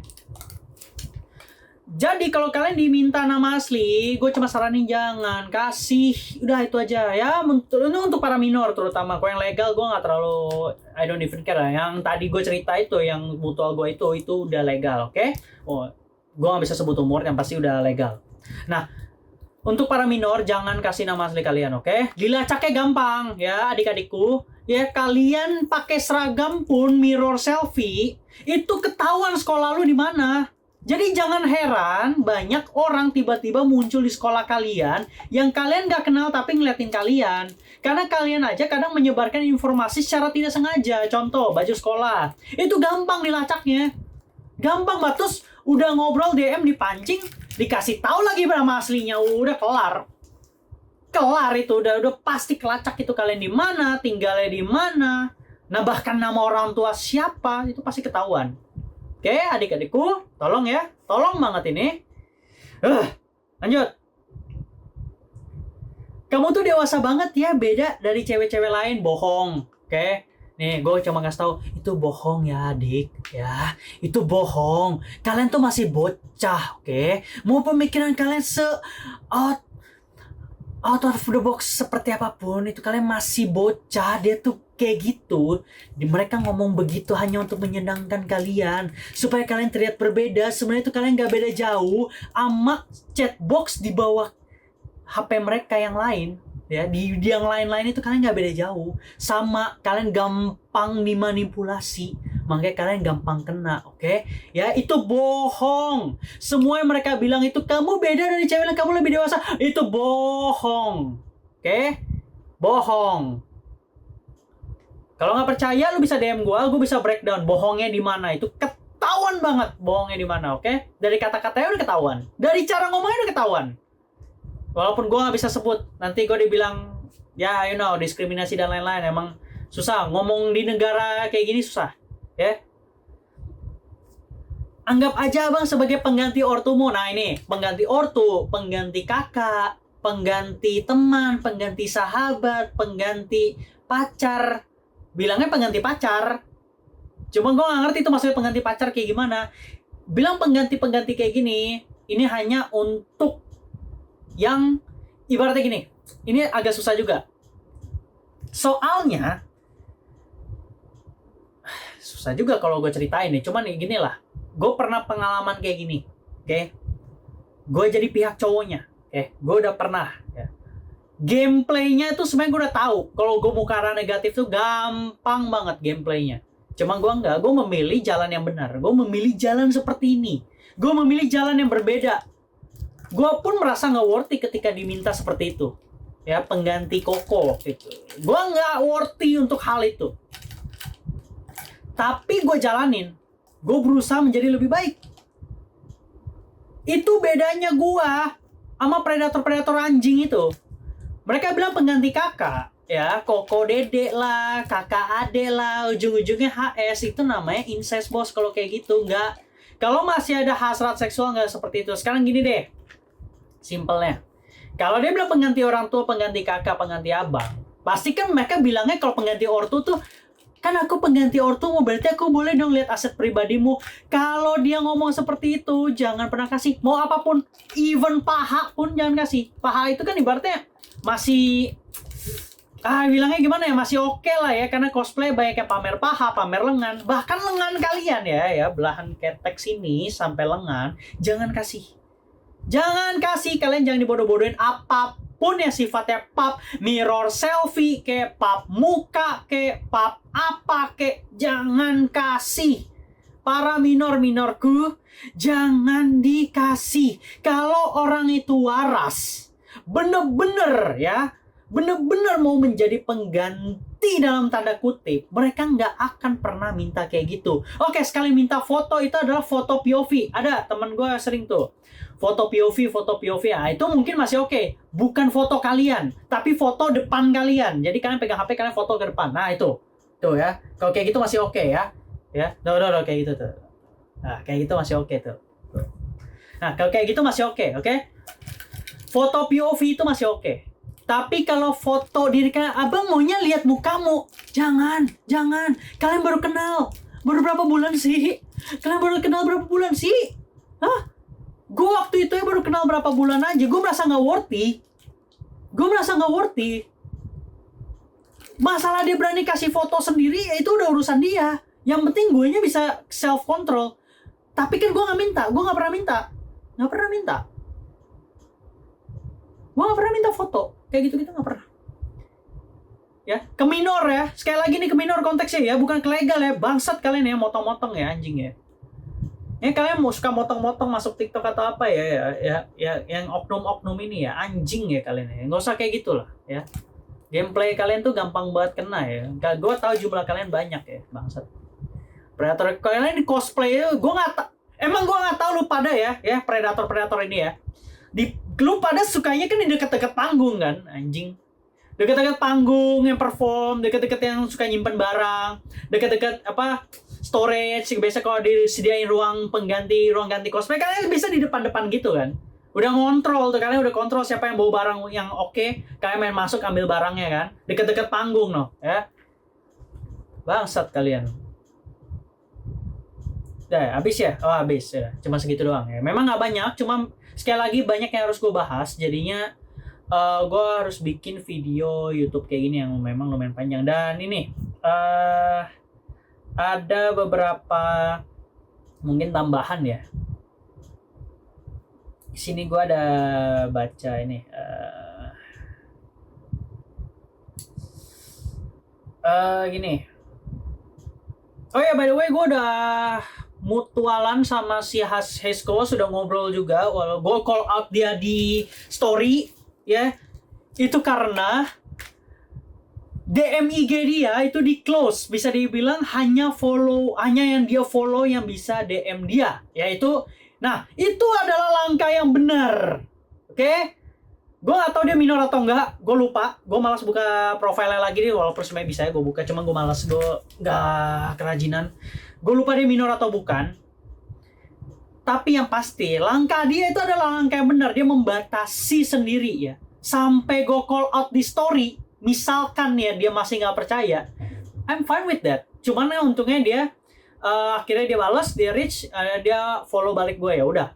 Jadi kalau kalian diminta nama asli, gue cuma saranin jangan kasih, udah itu aja ya. Ini untuk para minor terutama. Kalau yang legal gue nggak terlalu, I don't even care. Yang tadi gue cerita itu, yang mutual gue itu udah legal, oke? Oh, gue nggak bisa sebut umur, yang pasti udah legal. Nah, untuk para minor jangan kasih nama asli kalian, oke? Dilacaknya gampang ya adik-adikku. Ya kalian pakai seragam pun mirror selfie itu ketahuan sekolah lu di mana. Jadi jangan heran banyak orang tiba-tiba muncul di sekolah kalian yang kalian gak kenal tapi ngeliatin kalian. Karena kalian aja kadang menyebarkan informasi secara tidak sengaja. Contoh, baju sekolah. Itu gampang dilacaknya. Gampang banget. Terus udah ngobrol DM dipancing, dikasih tahu lagi nama aslinya. Udah kelar. Kelar itu. Udah pasti kelacak itu kalian di mana, tinggalnya di mana. Nah bahkan nama orang tua siapa, itu pasti ketahuan. Oke, adik-adikku, tolong ya. Tolong banget ini. Lanjut. Kamu tuh dewasa banget ya, beda dari cewek-cewek lain. Bohong. Oke. Nih, gue cuma ngasih tahu itu bohong ya, adik. Ya, itu bohong. Kalian tuh masih bocah, oke? Mau pemikiran kalian out of the box seperti apapun, itu kalian masih bocah. Dia tuh kayak gitu. Mereka ngomong begitu hanya untuk menyenangkan kalian, supaya kalian terlihat berbeda. Sebenarnya itu kalian gak beda jauh sama chatbox di bawah HP mereka yang lain. Ya, di yang lain-lain itu kalian gak beda jauh. Sama, kalian gampang dimanipulasi. Makanya kalian gampang kena, oke? Ya, itu bohong. Semua yang mereka bilang itu, kamu beda dari cewek lain, kamu lebih dewasa. Itu bohong. Oke? Bohong. Kalau nggak percaya, lu bisa DM gue bisa breakdown bohongnya di mana. Itu ketahuan banget bohongnya di mana, oke? Dari kata-katanya udah ketahuan. Dari cara ngomongnya udah ketahuan. Walaupun gue nggak bisa sebut, nanti gue dibilang, ya, diskriminasi dan lain-lain. Emang susah ngomong di negara kayak gini, susah. Ya, anggap aja abang sebagai pengganti ortumu. Nah ini, pengganti ortu, pengganti kakak, pengganti teman, pengganti sahabat, pengganti pacar. Bilangnya pengganti pacar. Cuma gue gak ngerti itu maksudnya pengganti pacar kayak gimana. Bilang pengganti-pengganti kayak gini, ini hanya untuk yang ibaratnya gini. Ini agak susah juga. Soalnya susah juga kalau gue ceritain nih. Cuman nih gini lah, gue pernah pengalaman kayak gini, oke? Gue jadi pihak cowoknya, oke? Gue udah pernah. Ya. Gameplaynya itu sebenarnya gue udah tahu. Kalau gue mau ke arah negatif tuh gampang banget gameplaynya. Cuma gue enggak, gue memilih jalan yang benar. Gue memilih jalan seperti ini. Gue memilih jalan yang berbeda. Gue pun merasa nggak worthy ketika diminta seperti itu. Ya, pengganti Koko gitu. Gue nggak worthy untuk hal itu. Tapi gue jalanin. Gue berusaha menjadi lebih baik. Itu bedanya gue sama predator-predator anjing itu. Mereka bilang pengganti kakak. Ya, Koko Dede lah, kakak Ade lah, ujung-ujungnya HS. Itu namanya incest bos kalau kayak gitu. Nggak. Kalau masih ada hasrat seksual nggak seperti itu. Sekarang gini deh. Simpelnya. Kalau dia bilang pengganti orang tua, pengganti kakak, pengganti abang. Pasti kan mereka bilangnya kalau pengganti ortu tuh, kan aku pengganti ortumu, berarti aku boleh dong lihat aset pribadimu. Kalau dia ngomong seperti itu, jangan pernah kasih. Mau apapun, even paha pun jangan kasih. Paha itu kan ibaratnya masih... bilangnya gimana ya, masih oke lah ya, karena cosplay banyak yang pamer paha, pamer lengan, bahkan lengan kalian ya belahan ketek sini sampai lengan, jangan kasih, kalian jangan dibodoh-bodohin apapun yang sifatnya pap, mirror selfie, kayak pap muka, kayak pap apa, kayak jangan kasih. Para minorku, jangan dikasih. Kalau orang itu waras, bener-bener mau menjadi pengganti dalam tanda kutip, mereka nggak akan pernah minta kayak gitu. Oke, sekali minta foto itu adalah foto POV. Ada teman gue sering tuh foto POV ya, itu mungkin masih oke. Bukan foto kalian, tapi foto depan kalian. Jadi kalian pegang HP, kalian foto ke depan. Nah itu tuh ya, kalau kayak gitu masih oke ya udah kayak gitu tuh. Nah kayak gitu masih oke tuh. Nah kalau kayak gitu masih oke. Foto POV itu masih oke. Tapi kalau foto diri kalian, abang maunya lihat mukamu. Jangan. Kalian baru kenal. Baru berapa bulan sih? Hah? Gue waktu itu ya baru kenal berapa bulan aja. Gue merasa nggak worthy. Masalah dia berani kasih foto sendiri, ya itu udah urusan dia. Yang penting gue nya bisa self control. Tapi kan gue nggak minta. Gue nggak pernah minta. Gue nggak pernah minta foto. Kayak gitu-gitu nggak pernah. Ya, ke minor ya. Sekali lagi nih ke minor konteksnya ya, bukan ke legal ya. Bangsat kalian ya, motong-motong ya, anjing ya. Ya kalian mau suka motong-motong masuk TikTok atau apa ya, yang oknum-oknum ini ya, anjing ya kalian ya. Nggak usah kayak gitulah ya. Gameplay kalian tuh gampang banget kena ya. Gue tahu jumlah kalian banyak ya, bangsat. Predator kalian di cosplay itu, gue nggak tahu lu pada ya predator ini ya. Lu pada sukanya kan di deket-deket panggung kan, anjing. Deket-deket panggung yang perform, deket-deket yang suka nyimpen barang, deket-deket storage. Biasa kalau disediain ruang ganti cosplay, kalian bisa di depan-depan gitu kan. Udah ngontrol tuh, kalian udah kontrol siapa yang bawa barang yang oke, kalian main masuk ambil barangnya kan. Deket-deket panggung ya. Bangsat kalian. Udah, habis ya? Oh, habis ya. Cuma segitu doang ya. Memang nggak banyak, cuma sekali lagi banyak yang harus gue bahas. Jadinya gue harus bikin video YouTube kayak gini yang memang lumayan panjang. Dan ini ada beberapa mungkin tambahan ya. Di sini gue ada baca ini. Gini. Oh ya, by the way, gue udah mutualan sama si Hesko, sudah ngobrol juga. Walau gue call out dia di story ya, itu karena DM IG dia itu di close, bisa dibilang hanya yang dia follow yang bisa DM dia, yaitu itu adalah langkah yang benar. Oke? Gue gak tahu dia minor atau enggak, gue lupa. Gue malas buka profilnya lagi nih, walaupun sebenarnya bisa ya gue buka, cuma gue malas, gue gak kerajinan. Gue lupa dia minor atau bukan. Tapi yang pasti, langkah dia itu adalah langkah yang benar. Dia membatasi sendiri ya. Sampai gue call out di story, misalkan ya dia masih gak percaya, I'm fine with that. Cuman ya untungnya dia akhirnya dia balas, dia reach, dia follow balik gue, ya udah.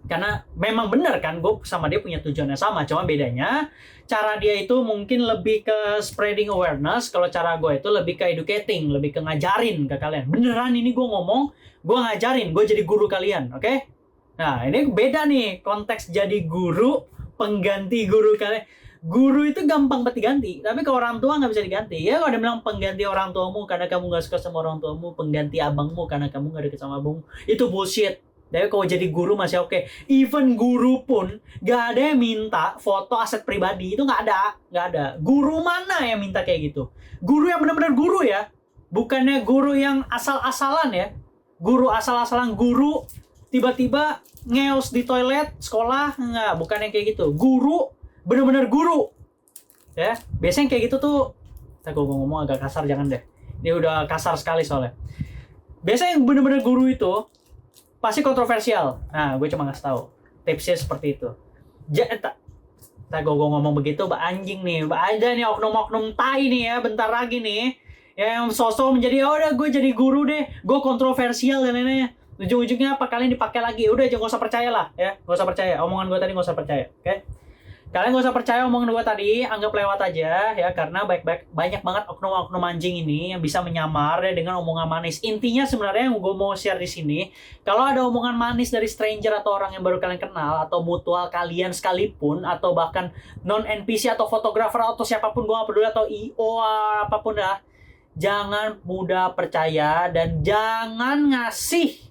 Karena memang benar kan, gue sama dia punya tujuannya sama, cuma bedanya cara dia itu mungkin lebih ke spreading awareness, kalau cara gue itu lebih ke educating, lebih ke ngajarin ke kalian. Beneran ini gue ngomong, gue ngajarin, gue jadi guru kalian, oke? Nah, ini beda nih, konteks jadi guru, pengganti guru kalian. Guru itu gampang banget diganti, tapi ke orang tua nggak bisa diganti. Ya kalau ada bilang pengganti orang tuamu karena kamu nggak suka sama orang tuamu, pengganti abangmu karena kamu nggak deket sama abangmu, itu bullshit. Tapi kalau jadi guru masih oke. Even guru pun gak ada yang minta foto aset pribadi. Itu gak ada. Guru mana yang minta kayak gitu? Guru yang benar-benar guru ya. Bukannya guru yang asal-asalan ya. Guru asal-asalan, guru tiba-tiba ngeos di toilet sekolah. Enggak, bukan yang kayak gitu. Guru, benar-benar guru. Ya, biasanya kayak gitu tuh. Gue ngomong agak kasar, jangan deh. Ini udah kasar sekali soalnya. Biasanya yang benar-benar guru itu pasti kontroversial. Nah, gue cuma ngasih tahu tipsnya seperti itu. Gue ngomong begitu, anjing nih, ada nih oknum-oknum tai nih ya, bentar lagi nih, yang sosok menjadi, oh udah gue jadi guru deh, gue kontroversial dan lain-lainnya. Ujung-ujungnya apa, kalian dipakai lagi, udah jangan usah percaya lah, ya, gak usah percaya, omongan gue tadi gak usah percaya, oke? Kalian gak usah percaya omongan gue tadi, anggap lewat aja ya, karena banyak banget oknum-oknum anjing ini yang bisa menyamar ya dengan omongan manis. Intinya sebenarnya yang gue mau share di sini, kalau ada omongan manis dari stranger atau orang yang baru kalian kenal, atau mutual kalian sekalipun, atau bahkan non NPC atau fotografer atau siapapun, gue gak peduli, atau IO apapun dah, jangan mudah percaya dan jangan ngasih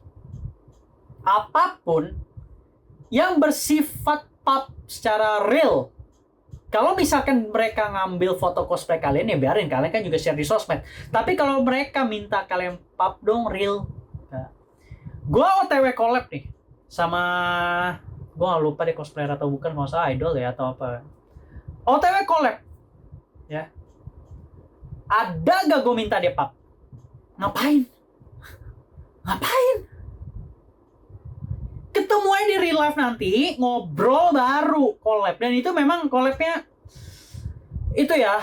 apapun yang bersifat pub secara real. Kalau misalkan mereka ngambil foto cosplay kalian, ya biarin, kalian kan juga share di sosmed. Tapi kalau mereka minta kalian pub dong real, nah, gue OTW collab nih sama, gue gak lupa deh cosplayer atau bukan, nggak usah idol ya atau apa. OTW collab ya, ada gak gue minta dia pub? Ngapain? Ketemu aja di real life nanti, ngobrol baru collab. Dan itu memang collabnya itu ya,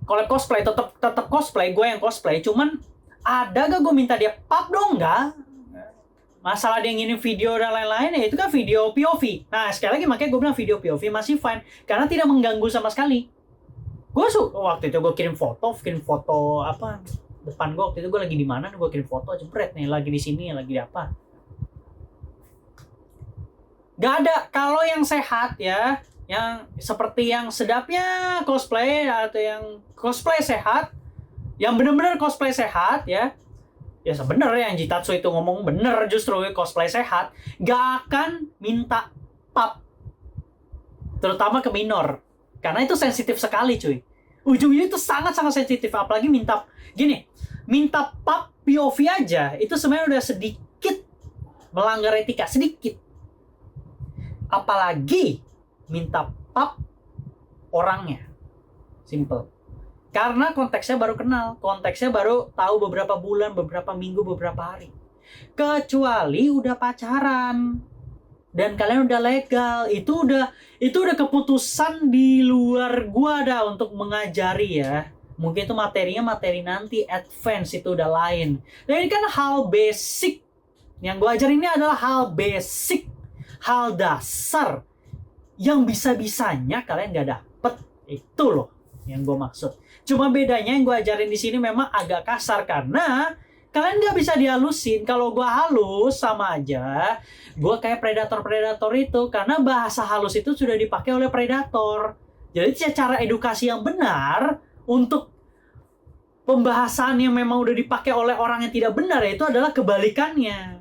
collab cosplay, tetap cosplay, gue yang cosplay. Cuman ada gak gue minta dia pub dong? Enggak. Masalah dia ngirim video dan lain-lain, ya itu kan video POV. Nah, sekali lagi makanya gue bilang video POV masih fine, karena tidak mengganggu sama sekali. Waktu itu gue kirim foto apa, depan gue waktu itu gue lagi di mana, gue kirim foto, jebret nih, lagi di sini, lagi di apa. Gak ada. Kalau yang sehat ya, yang seperti yang sedapnya cosplay, atau yang cosplay sehat, yang benar-benar cosplay sehat ya, ya sebenarnya yang Jitatsu itu ngomong bener, justru cosplay sehat gak akan minta pub, terutama ke minor, karena itu sensitif sekali cuy. Ujungnya itu sangat-sangat sensitif, apalagi minta pub POV aja itu sebenarnya udah sedikit melanggar etika, sedikit. Apalagi minta pub orangnya. Simple. Karena konteksnya baru kenal, konteksnya baru tahu beberapa bulan, beberapa minggu, beberapa hari. Kecuali udah pacaran dan kalian udah legal, itu udah keputusan di luar gua dah untuk mengajari ya. Mungkin itu materinya materi nanti advance, itu udah lain. Dan ini kan hal basic. Yang gua ajarin ini adalah hal basic, hal dasar yang bisa-bisanya kalian nggak dapet. Itu loh yang gua maksud. Cuma bedanya yang gua ajarin di sini memang agak kasar, karena kalian nggak bisa dihalusin. Kalau gue halus, sama aja gue kayak predator itu. Karena bahasa halus itu sudah dipakai oleh predator. Jadi cara edukasi yang benar untuk pembahasan yang memang udah dipakai oleh orang yang tidak benar, itu adalah kebalikannya.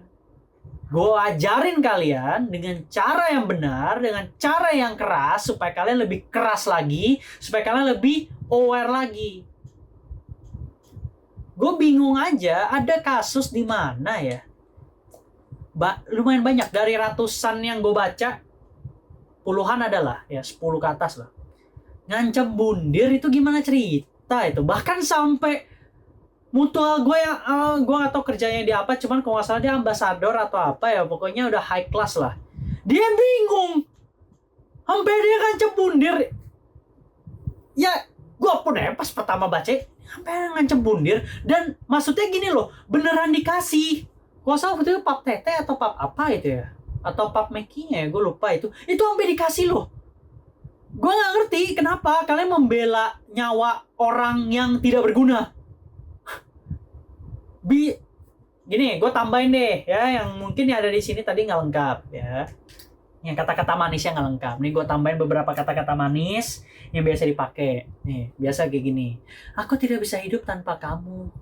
Gue ajarin kalian dengan cara yang benar, dengan cara yang keras, supaya kalian lebih keras lagi, supaya kalian lebih aware lagi. Gue bingung aja, ada kasus di mana ya, lumayan banyak, dari ratusan yang gue baca, puluhan adalah ya, 10 ke atas lah, ngancam bundir. Itu gimana cerita itu? Bahkan sampai mutual gue yang gue gak tahu kerjanya dia apa, cuman kalau nggak salah dia ambasador atau apa ya, pokoknya udah high class lah. Dia bingung, sampai dia ngancam bundir. Ya gue pun ya pas pertama baca, sampai ngancem bundir. Dan maksudnya gini loh, beneran dikasih. Gua salah itu pap tete atau pap apa itu ya, atau pap making ya, gue lupa itu sampai dikasih loh. Gue nggak ngerti kenapa kalian membela nyawa orang yang tidak berguna. Gini, gue tambahin deh ya, yang mungkin yang ada di sini tadi nggak lengkap ya. Yang kata-kata manisnya nggak lengkap. Nih gue tambahin beberapa kata-kata manis yang biasa dipakai. Nih, biasa kayak gini. Aku tidak bisa hidup tanpa kamu.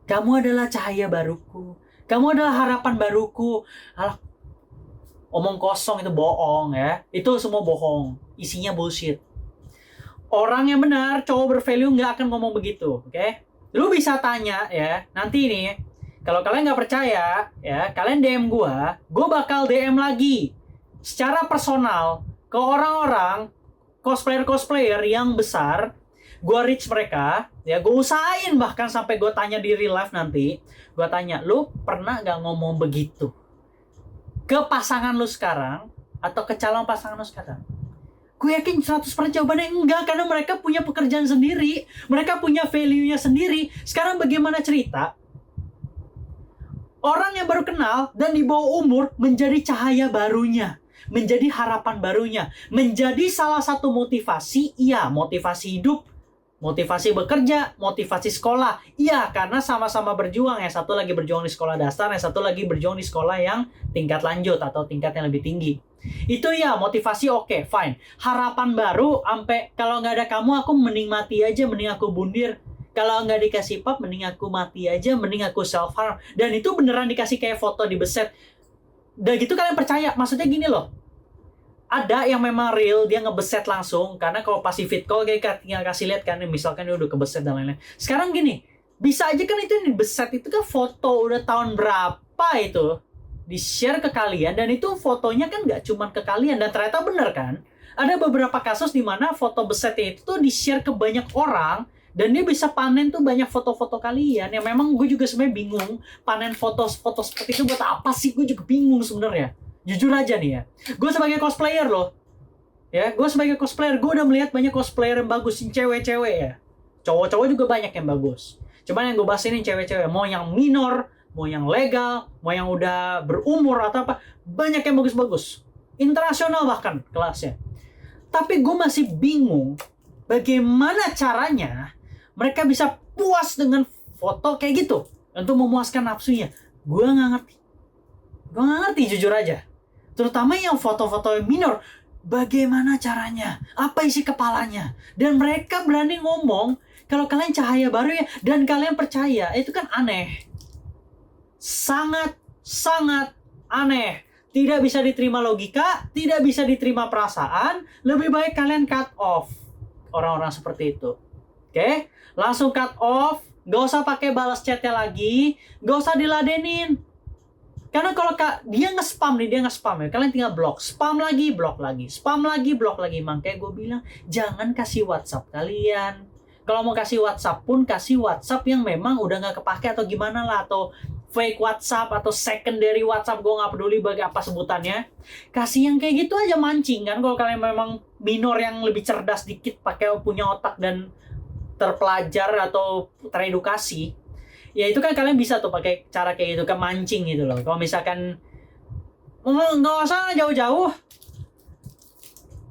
Kamu adalah cahaya baruku. Kamu adalah harapan baruku. Alah, omong kosong itu bohong ya. Itu semua bohong. Isinya bullshit. Orang yang benar, cowok bervalue nggak akan ngomong begitu, oke? Lu bisa tanya ya, nanti nih, kalau kalian nggak percaya, ya kalian DM gue bakal DM lagi secara personal ke orang-orang cosplayer yang besar. Gue reach mereka, ya gue usahain bahkan sampai gue tanya di real life nanti. Gue tanya, lu pernah nggak ngomong begitu ke pasangan lu sekarang atau ke calon pasangan lu sekarang? Gue yakin 100% jawabannya enggak, karena mereka punya pekerjaan sendiri, mereka punya value-nya sendiri. Sekarang bagaimana cerita orang yang baru kenal dan di bawah umur menjadi cahaya barunya, menjadi harapan barunya, menjadi salah satu motivasi, iya, motivasi hidup, motivasi bekerja, motivasi sekolah. Iya, karena sama-sama berjuang. Yang satu lagi berjuang di sekolah dasar, yang satu lagi berjuang di sekolah yang tingkat lanjut atau tingkat yang lebih tinggi. Itu ya, motivasi oke, fine. Harapan baru, sampai kalau nggak ada kamu, aku mending mati aja, mending aku bundir. Kalau nggak dikasih pap, mending aku mati aja, mending aku self-harm. Dan itu beneran dikasih kayak foto di beset. Udah gitu kalian percaya, maksudnya gini loh. Ada yang memang real, dia ngebeset langsung. Karena kalau pas fit call, kayak tinggal kasih lihat kan, misalkan dia udah kebeset dan lain-lain. Sekarang gini, bisa aja kan itu yang dibeset itu kan foto udah tahun berapa itu di-share ke kalian, dan itu fotonya kan nggak cuma ke kalian, dan ternyata bener kan. Ada beberapa kasus di mana foto besetnya itu tuh di-share ke banyak orang, dan dia bisa panen tuh banyak foto-foto kalian. Yang memang gue juga sebenarnya bingung, panen foto-foto seperti itu buat apa sih, gue juga bingung sebenarnya. Jujur aja nih ya, gue sebagai cosplayer loh, ya gue sebagai cosplayer, gue udah melihat banyak cosplayer yang bagus, yang cewek-cewek ya, cowok-cowok juga banyak yang bagus. Cuman yang gue bahas ini cewek-cewek, mau yang minor, mau yang legal, mau yang udah berumur atau apa, banyak yang bagus-bagus, internasional bahkan kelasnya. Tapi gue masih bingung bagaimana caranya mereka bisa puas dengan foto kayak gitu untuk memuaskan nafsunya. Gue nggak ngerti jujur aja. Terutama yang foto-foto minor, bagaimana caranya? Apa isi kepalanya? Dan mereka berani ngomong kalau kalian cahaya baru ya, dan kalian percaya. Itu kan aneh. Sangat aneh. Tidak bisa diterima logika, tidak bisa diterima perasaan. Lebih baik kalian cut off orang-orang seperti itu. Oke? Langsung cut off. Gak usah pakai balas chatnya lagi. Gak usah diladenin. Karena kalau dia nge-spam ya, kalian tinggal blok, spam lagi, blok lagi, spam lagi, blok lagi. Makanya gue bilang, jangan kasih WhatsApp kalian. Kalau mau kasih WhatsApp pun, kasih WhatsApp yang memang udah nggak kepake atau gimana lah, atau fake WhatsApp, atau secondary WhatsApp, gue nggak peduli bagi apa sebutannya. Kasih yang kayak gitu aja, mancing kan. Kalau kalian memang minor yang lebih cerdas dikit, pakai punya otak dan terpelajar atau teredukasi, ya itu kan kalian bisa tuh pakai cara kayak gitu, kan mancing gitu loh. Kalau misalkan nggak usah jauh-jauh,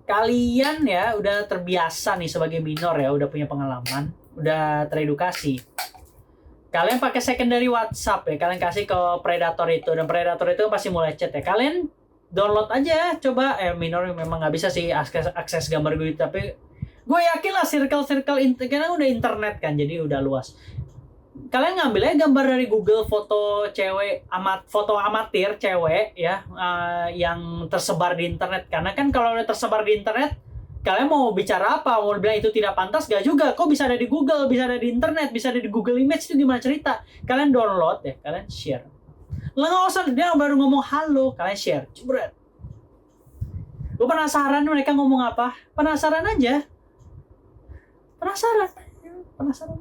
kalian ya udah terbiasa nih sebagai minor ya, udah punya pengalaman, udah teredukasi. Kalian pakai secondary WhatsApp ya, kalian kasih ke predator itu, dan predator itu pasti mulai chat ya. Kalian download aja, coba. Minor memang nggak bisa sih akses gambar gue, tapi gue yakin lah circle karena udah internet kan, jadi udah luas. Kalian ngambil aja gambar dari Google, foto cewek, foto amatir cewek ya, yang tersebar di internet. Karena kan kalau udah tersebar di internet, kalian mau bicara apa, mau bilang itu tidak pantas, gak juga. Kok bisa ada di Google, bisa ada di internet, bisa ada di Google Image, itu gimana cerita? Kalian download ya, kalian share. Lah nggak usah dia baru ngomong halo, kalian share. Jebret. Gue penasaran mereka ngomong apa? Penasaran aja. Penasaran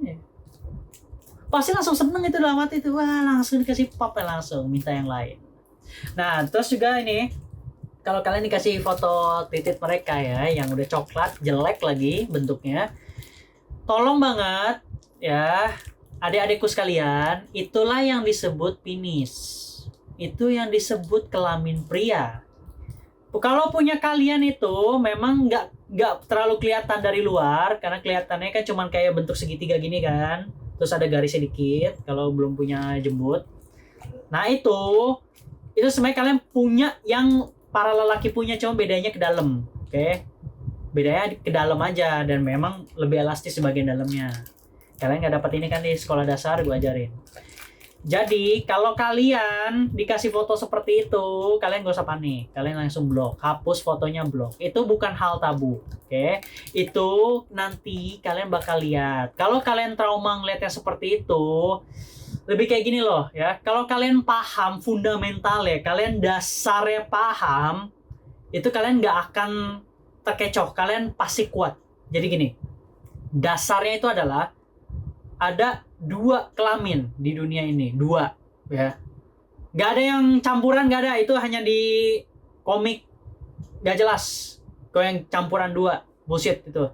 ya. Pasti langsung seneng itu dalam hati itu. Wah, langsung dikasih pap ya, langsung minta yang lain. Nah, terus juga ini, kalau kalian dikasih foto titik mereka ya, yang udah coklat, jelek lagi bentuknya, tolong banget ya, adik-adikku sekalian, itulah yang disebut penis. itu yang disebut kelamin pria. Kalau punya kalian itu memang nggak terlalu kelihatan dari luar, karena kelihatannya kan cuman kayak bentuk segitiga gini kan, terus ada garis sedikit kalau belum punya jembut. Nah itu sebenarnya kalian punya yang para lelaki punya, cuma bedanya ke dalam, oke? Bedanya ke dalam aja, dan memang lebih elastis bagian dalamnya. Kalian nggak dapat ini kan di sekolah dasar, gue ajarin. Jadi kalau kalian dikasih foto seperti itu, kalian gak usah panik, kalian langsung blok, hapus fotonya, blok. Itu bukan hal tabu, oke? Itu nanti kalian bakal lihat. Kalau kalian trauma ngeliatnya seperti itu, lebih kayak gini loh ya. Kalau kalian paham fundamentalnya, kalian dasarnya paham, itu kalian gak akan terkecoh, kalian pasti kuat. Jadi gini, dasarnya itu adalah ada 2 kelamin di dunia ini, 2 ya. Gak ada yang campuran, gak ada. Itu hanya di komik, gak jelas. Kalau yang campuran 2, bullshit itu.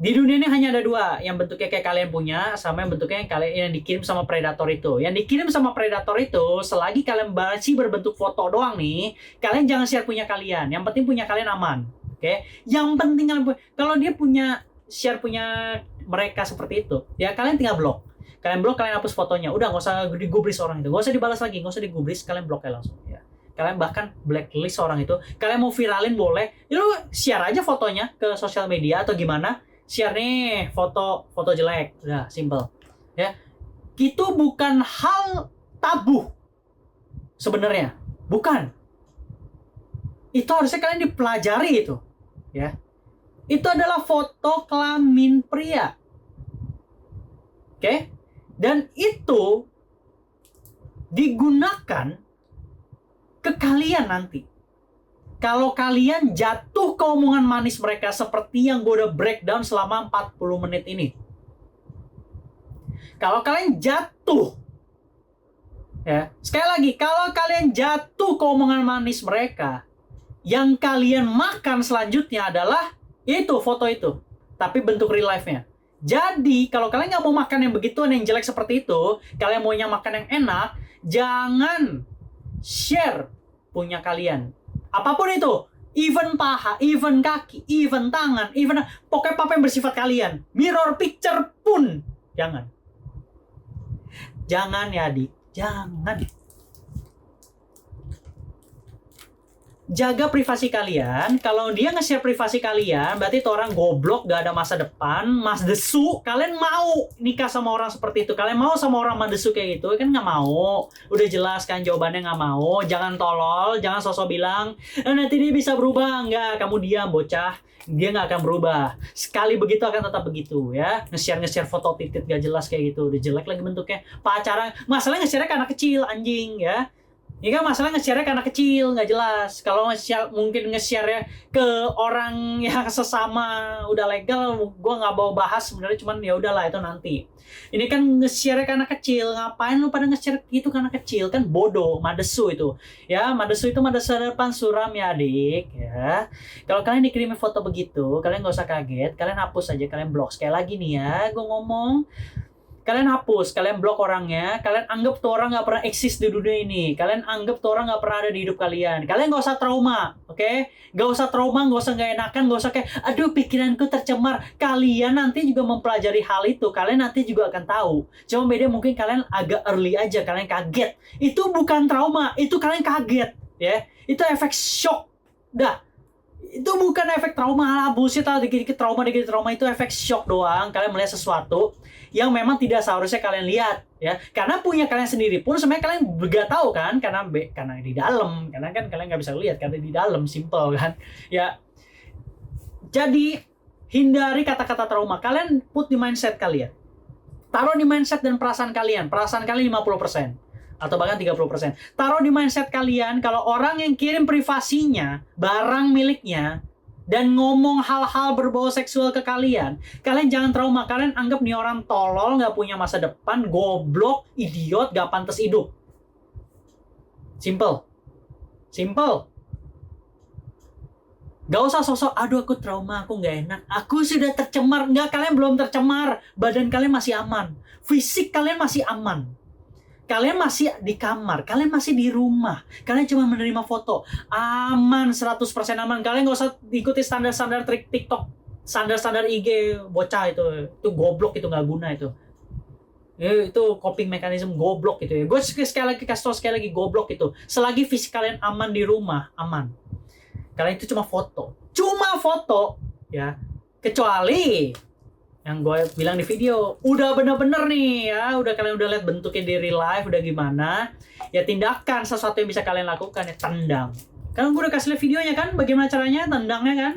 Di dunia ini hanya ada 2, yang bentuknya kayak kalian punya, sama yang bentuknya yang dikirim sama predator itu. Yang dikirim sama predator itu, selagi kalian masih berbentuk foto doang nih, kalian jangan share punya kalian. Yang penting punya kalian aman, oke? Yang penting kalian kalau dia punya share punya mereka seperti itu, ya kalian tinggal blok. Kalian blok, kalian hapus fotonya. Udah, nggak usah digubris orang itu. Nggak usah dibalas lagi, nggak usah digubris. Kalian blok aja langsung. Ya. Kalian bahkan blacklist orang itu. Kalian mau viralin boleh. Ya lu share aja fotonya ke sosial media atau gimana. Share nih foto jelek. Udah, simple. Ya. Itu bukan hal tabu. Sebenarnya. Bukan. Itu harusnya kalian dipelajari itu. Ya. Itu adalah foto kelamin pria. Oke? Dan itu digunakan ke kalian nanti. Kalau kalian jatuh ke omongan manis mereka seperti yang gue udah breakdown selama 40 menit ini. Kalau kalian jatuh, ya, sekali lagi, kalau kalian jatuh ke omongan manis mereka, yang kalian makan selanjutnya adalah itu, foto itu. Tapi bentuk real life-nya. Jadi, kalau kalian nggak mau makan yang begituan, yang jelek seperti itu, kalian maunya makan yang enak, jangan share punya kalian. Apapun itu, even paha, even kaki, even tangan, even pokoknya apa yang bersifat kalian. Mirror picture pun, jangan. Jangan ya adik, jangan. Jaga privasi kalian. Kalau dia nge-share privasi kalian, berarti itu orang goblok, gak ada masa depan, mas desu. Kalian mau nikah sama orang seperti itu? Kalian mau sama orang mas desu kayak gitu? Kan gak mau. Udah jelas kan jawabannya gak mau. Jangan tolol, jangan sosok bilang, nanti dia bisa berubah. Enggak, kamu diam bocah. Dia gak akan berubah. Sekali begitu akan tetap begitu ya. Nge-share foto titit gak jelas kayak gitu. Udah jelek lagi bentuknya. Pacaran, masalahnya nge-share karena kecil, anjing ya. Ini kan masalah nge-share karena kecil, nggak jelas. Kalau mungkin nge-share ke orang yang sesama udah legal, gue nggak bawa bahas sebenarnya, cuman ya udahlah itu nanti. Ini kan nge-share karena kecil, ngapain lu pada nge-share gitu karena kecil? Kan bodoh, madesu itu. Ya, madesu itu masa depan suram ya adik. Ya. Kalau kalian dikirimin foto begitu, kalian nggak usah kaget, kalian hapus aja, kalian blok. Sekali lagi nih ya, gue ngomong. Kalian hapus, kalian blok orangnya, kalian anggap tuh orang nggak pernah eksis di dunia ini, kalian anggap tuh orang nggak pernah ada di hidup kalian. Kalian nggak usah trauma, oke? Nggak usah trauma, nggak usah nggak enakan, nggak usah kayak, aduh pikiranku tercemar. Kalian nanti juga mempelajari hal itu, kalian nanti juga akan tahu. Cuma beda mungkin kalian agak early aja, kalian kaget. Itu bukan trauma, itu kalian kaget, ya. Itu efek shock, dah. Itu bukan efek trauma lah, bullshit lah, dikit-dikit trauma itu efek shock doang. Kalian melihat sesuatu yang memang tidak seharusnya kalian lihat ya, karena punya kalian sendiri pun sebenarnya kalian nggak tahu kan, karena di dalam, karena kan kalian nggak bisa lihat karena di dalam, simple kan ya. Jadi hindari kata-kata trauma, kalian put di mindset kalian, taruh di mindset dan perasaan kalian 50% atau bahkan 30%. Taruh di mindset kalian kalau orang yang kirim privasinya, barang miliknya, dan ngomong hal-hal berbau seksual ke kalian, kalian jangan trauma. Kalian anggap nih orang tolol, gak punya masa depan, goblok, idiot, gak pantas hidup. Simple. Gak usah sosok, aduh aku trauma, aku gak enak, aku sudah tercemar. Enggak, kalian belum tercemar. Badan kalian masih aman. Fisik kalian masih aman. Kalian masih di kamar, kalian masih di rumah, kalian cuma menerima foto, aman, 100% aman. Kalian nggak usah ikuti standar-standar trik TikTok, standar-standar IG bocah itu goblok, itu nggak guna itu. Itu coping mechanism goblok gitu ya. Gue sekali lagi kasih tau, sekali lagi goblok itu. Selagi fisik kalian aman di rumah, aman. Kalian itu cuma foto, ya. Kecuali yang gue bilang di video, udah bener-bener nih ya, kalian udah lihat bentuknya di real life, udah gimana, ya tindakan sesuatu yang bisa kalian lakukan, ya tendang. Kan gue udah kasih lihat videonya kan, bagaimana caranya tendangnya kan.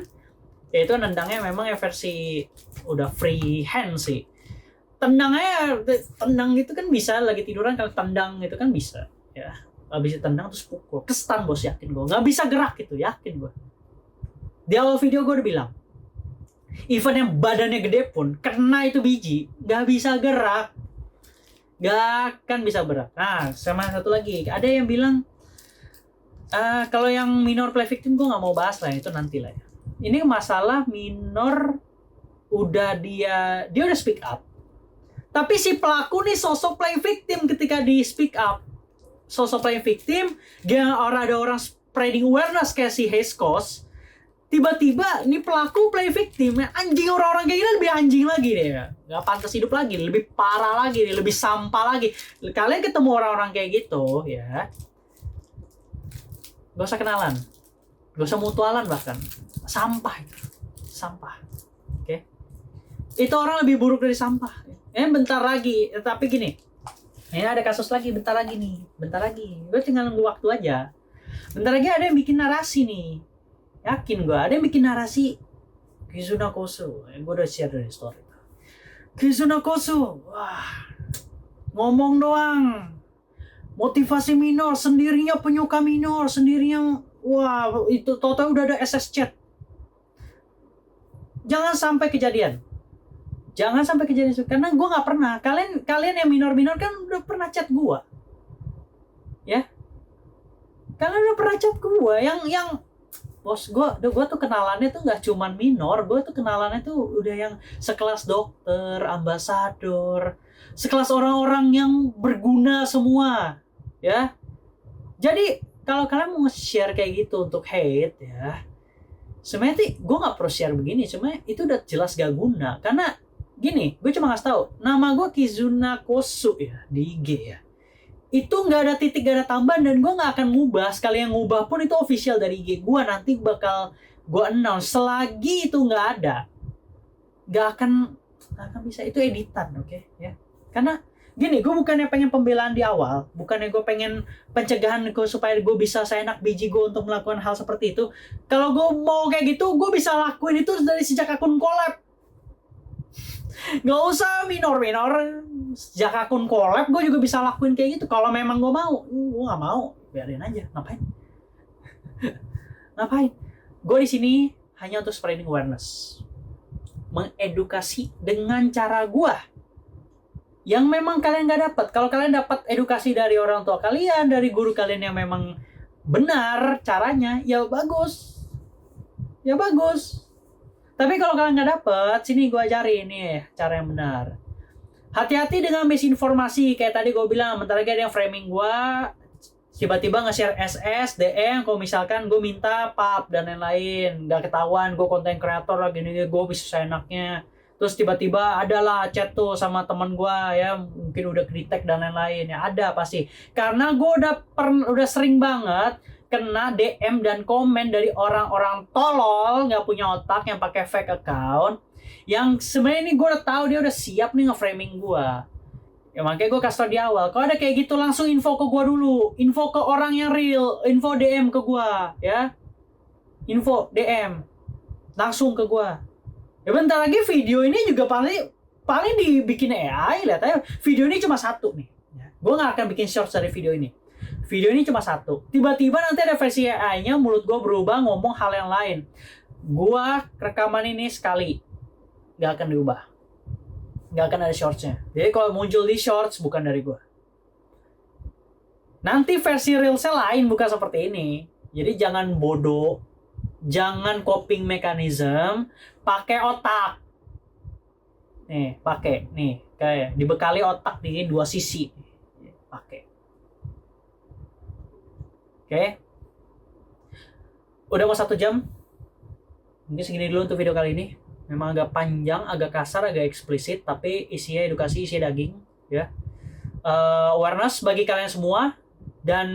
Ya itu nendangnya memang ya versi udah free hand sih. Tendang itu kan bisa, lagi tiduran kalau tendang itu kan bisa ya. Habis tendang terus pukul, kestan bos, yakin gue. Nggak bisa gerak gitu, yakin gue. Di awal video gue udah bilang, even yang badannya gede pun, kena itu biji, nggak bisa gerak. Nggak akan bisa gerak. Nah, sama satu lagi, ada yang bilang, kalau yang minor play victim gue nggak mau bahas lah, itu nanti lah ya. Ini masalah minor, dia udah speak up. Tapi si pelaku nih sosok play victim ketika di speak up. Sosok play victim, ada orang spreading awareness kayak si Heskos. Tiba-tiba nih pelaku play victim, anjing, orang-orang kayak gini lebih anjing lagi deh, nggak pantas hidup lagi, lebih parah lagi, lebih sampah lagi. Kalian ketemu orang-orang kayak gitu ya, gak usah kenalan, gak usah mutualan, bahkan sampah itu, sampah. Oke. Itu orang lebih buruk dari sampah. Bentar lagi, tapi gini, ini ada kasus lagi, bentar lagi, gue tinggal nunggu waktu aja. Bentar lagi ada yang bikin narasi nih. Yakin gue, ada yang bikin narasi Kizuna Koso. Gue udah share dari story. Kizuna Koso, wah, ngomong doang. Motivasi minor, sendirinya penyuka minor, sendirinya, wah, itu total udah ada SS chat. Jangan sampai kejadian, karena gue nggak pernah. Kalian yang minor kan udah pernah chat gue, ya. Kalian udah pernah chat gue, yang bos gue tuh kenalannya tuh nggak cuman minor, gue tuh kenalannya tuh udah yang sekelas dokter, ambasador, sekelas orang-orang yang berguna semua, ya. Jadi kalau kalian mau share kayak gitu untuk hate ya, sebenarnya sih gue nggak perlu share begini, sebenarnya itu udah jelas gak guna. Karena gini, gue cuma ngasih tahu nama gue Kizuna Kosu ya di IG ya. Itu nggak ada titik, nggak ada tambahan, dan gue nggak akan ngubah. Sekali yang ngubah pun itu official dari IG gue, nanti bakal gue announce. Selagi itu nggak ada, nggak akan bisa. Itu editan, oke? Ya. Karena gini, gue bukannya pengen pembelaan di awal, bukannya gue pengen pencegahan gue supaya gue bisa seenak biji gue untuk melakukan hal seperti itu. Kalau gue mau kayak gitu, gue bisa lakuin itu dari sejak akun collab. Nggak usah minor. Sejak akun collab gue juga bisa lakuin kayak gitu. Kalau memang gue mau, gue nggak mau, biarin aja. Ngapain? Gue di sini hanya untuk spreading awareness, mengedukasi dengan cara gue yang memang kalian nggak dapat. Kalau kalian dapat edukasi dari orang tua kalian, dari guru kalian yang memang benar caranya, ya bagus. Tapi kalau kalian nggak dapet, sini gue ajarin nih cara yang benar. Hati-hati dengan misinformasi. Kayak tadi gue bilang, bentar lagi ada yang framing gue, tiba-tiba nge-share SS, DM, kalau misalkan gue minta pap dan lain-lain. Gak ketahuan, gue konten kreator lagi nih, gue bisa seenaknya. Terus tiba-tiba adalah chat tuh sama teman gue ya, mungkin udah kritik dan lain-lain. Ya ada pasti. Karena gue udah sering banget kena DM dan komen dari orang-orang tolol, nggak punya otak, yang pakai fake account, yang sebenarnya ini gue udah tahu dia udah siap nih nge-framing gue. Ya makanya gue kasih tau di awal, kalau ada kayak gitu langsung info ke gue dulu, info ke orang yang real, info DM ke gue, ya, info DM langsung ke gue. Ya bentar lagi video ini juga paling dibikin AI, lihat aja, video ini cuma satu nih, gue nggak akan bikin shorts dari video ini. Video ini cuma satu. Tiba-tiba nanti ada versi AI-nya, mulut gue berubah, ngomong hal yang lain. Gue rekaman ini sekali, gak akan diubah. Gak akan ada shorts-nya. Jadi kalau muncul di shorts, bukan dari gue. Nanti versi real-nya lain, bukan seperti ini. Jadi jangan bodoh, jangan coping mechanism, pakai otak. Nih, pakai. Nih, kayak dibekali otak nih, dua sisi. pakai. Oke. Udah mau 1 jam. Mungkin segini dulu untuk video kali ini. Memang agak panjang, agak kasar, agak eksplisit, tapi isinya edukasi, isinya daging, ya. Awareness bagi kalian semua. Dan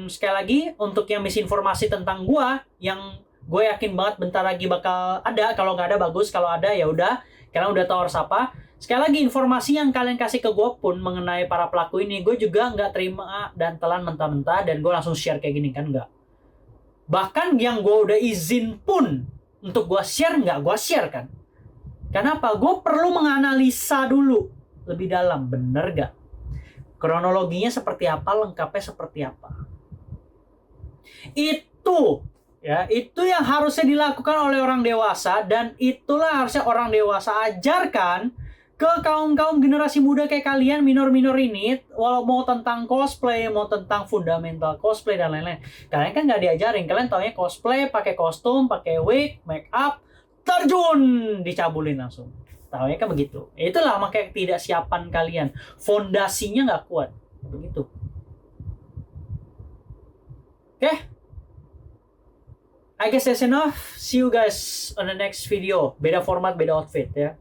sekali lagi untuk yang misinformasi tentang gua, yang gue yakin banget bentar lagi bakal ada. Kalau nggak ada bagus, kalau ada ya udah. Kalian udah tahu harus apa. Sekali lagi informasi yang kalian kasih ke gue pun mengenai para pelaku ini, gue juga nggak terima dan telan mentah-mentah dan gue langsung share kayak gini kan, nggak. Bahkan yang gue udah izin pun untuk gue share, nggak gue share kan. Kenapa? Gue perlu menganalisa dulu lebih dalam, bener gak? Kronologinya seperti apa, lengkapnya seperti apa. Itu yang harusnya dilakukan oleh orang dewasa, dan itulah harusnya orang dewasa ajarkan ke kaum-kaum generasi muda kayak kalian, minor-minor ini, walau mau tentang cosplay, mau tentang fundamental cosplay dan lain-lain. Kalian kan nggak diajarin, kalian taunya cosplay, pakai kostum, pakai wig, make up, terjun, dicabulin langsung. Taunya kan begitu. Itulah makanya ketidaksiapan kalian. Fondasinya nggak kuat. Begitu. Oke. I guess that's enough. See you guys on the next video. Beda format, beda outfit ya.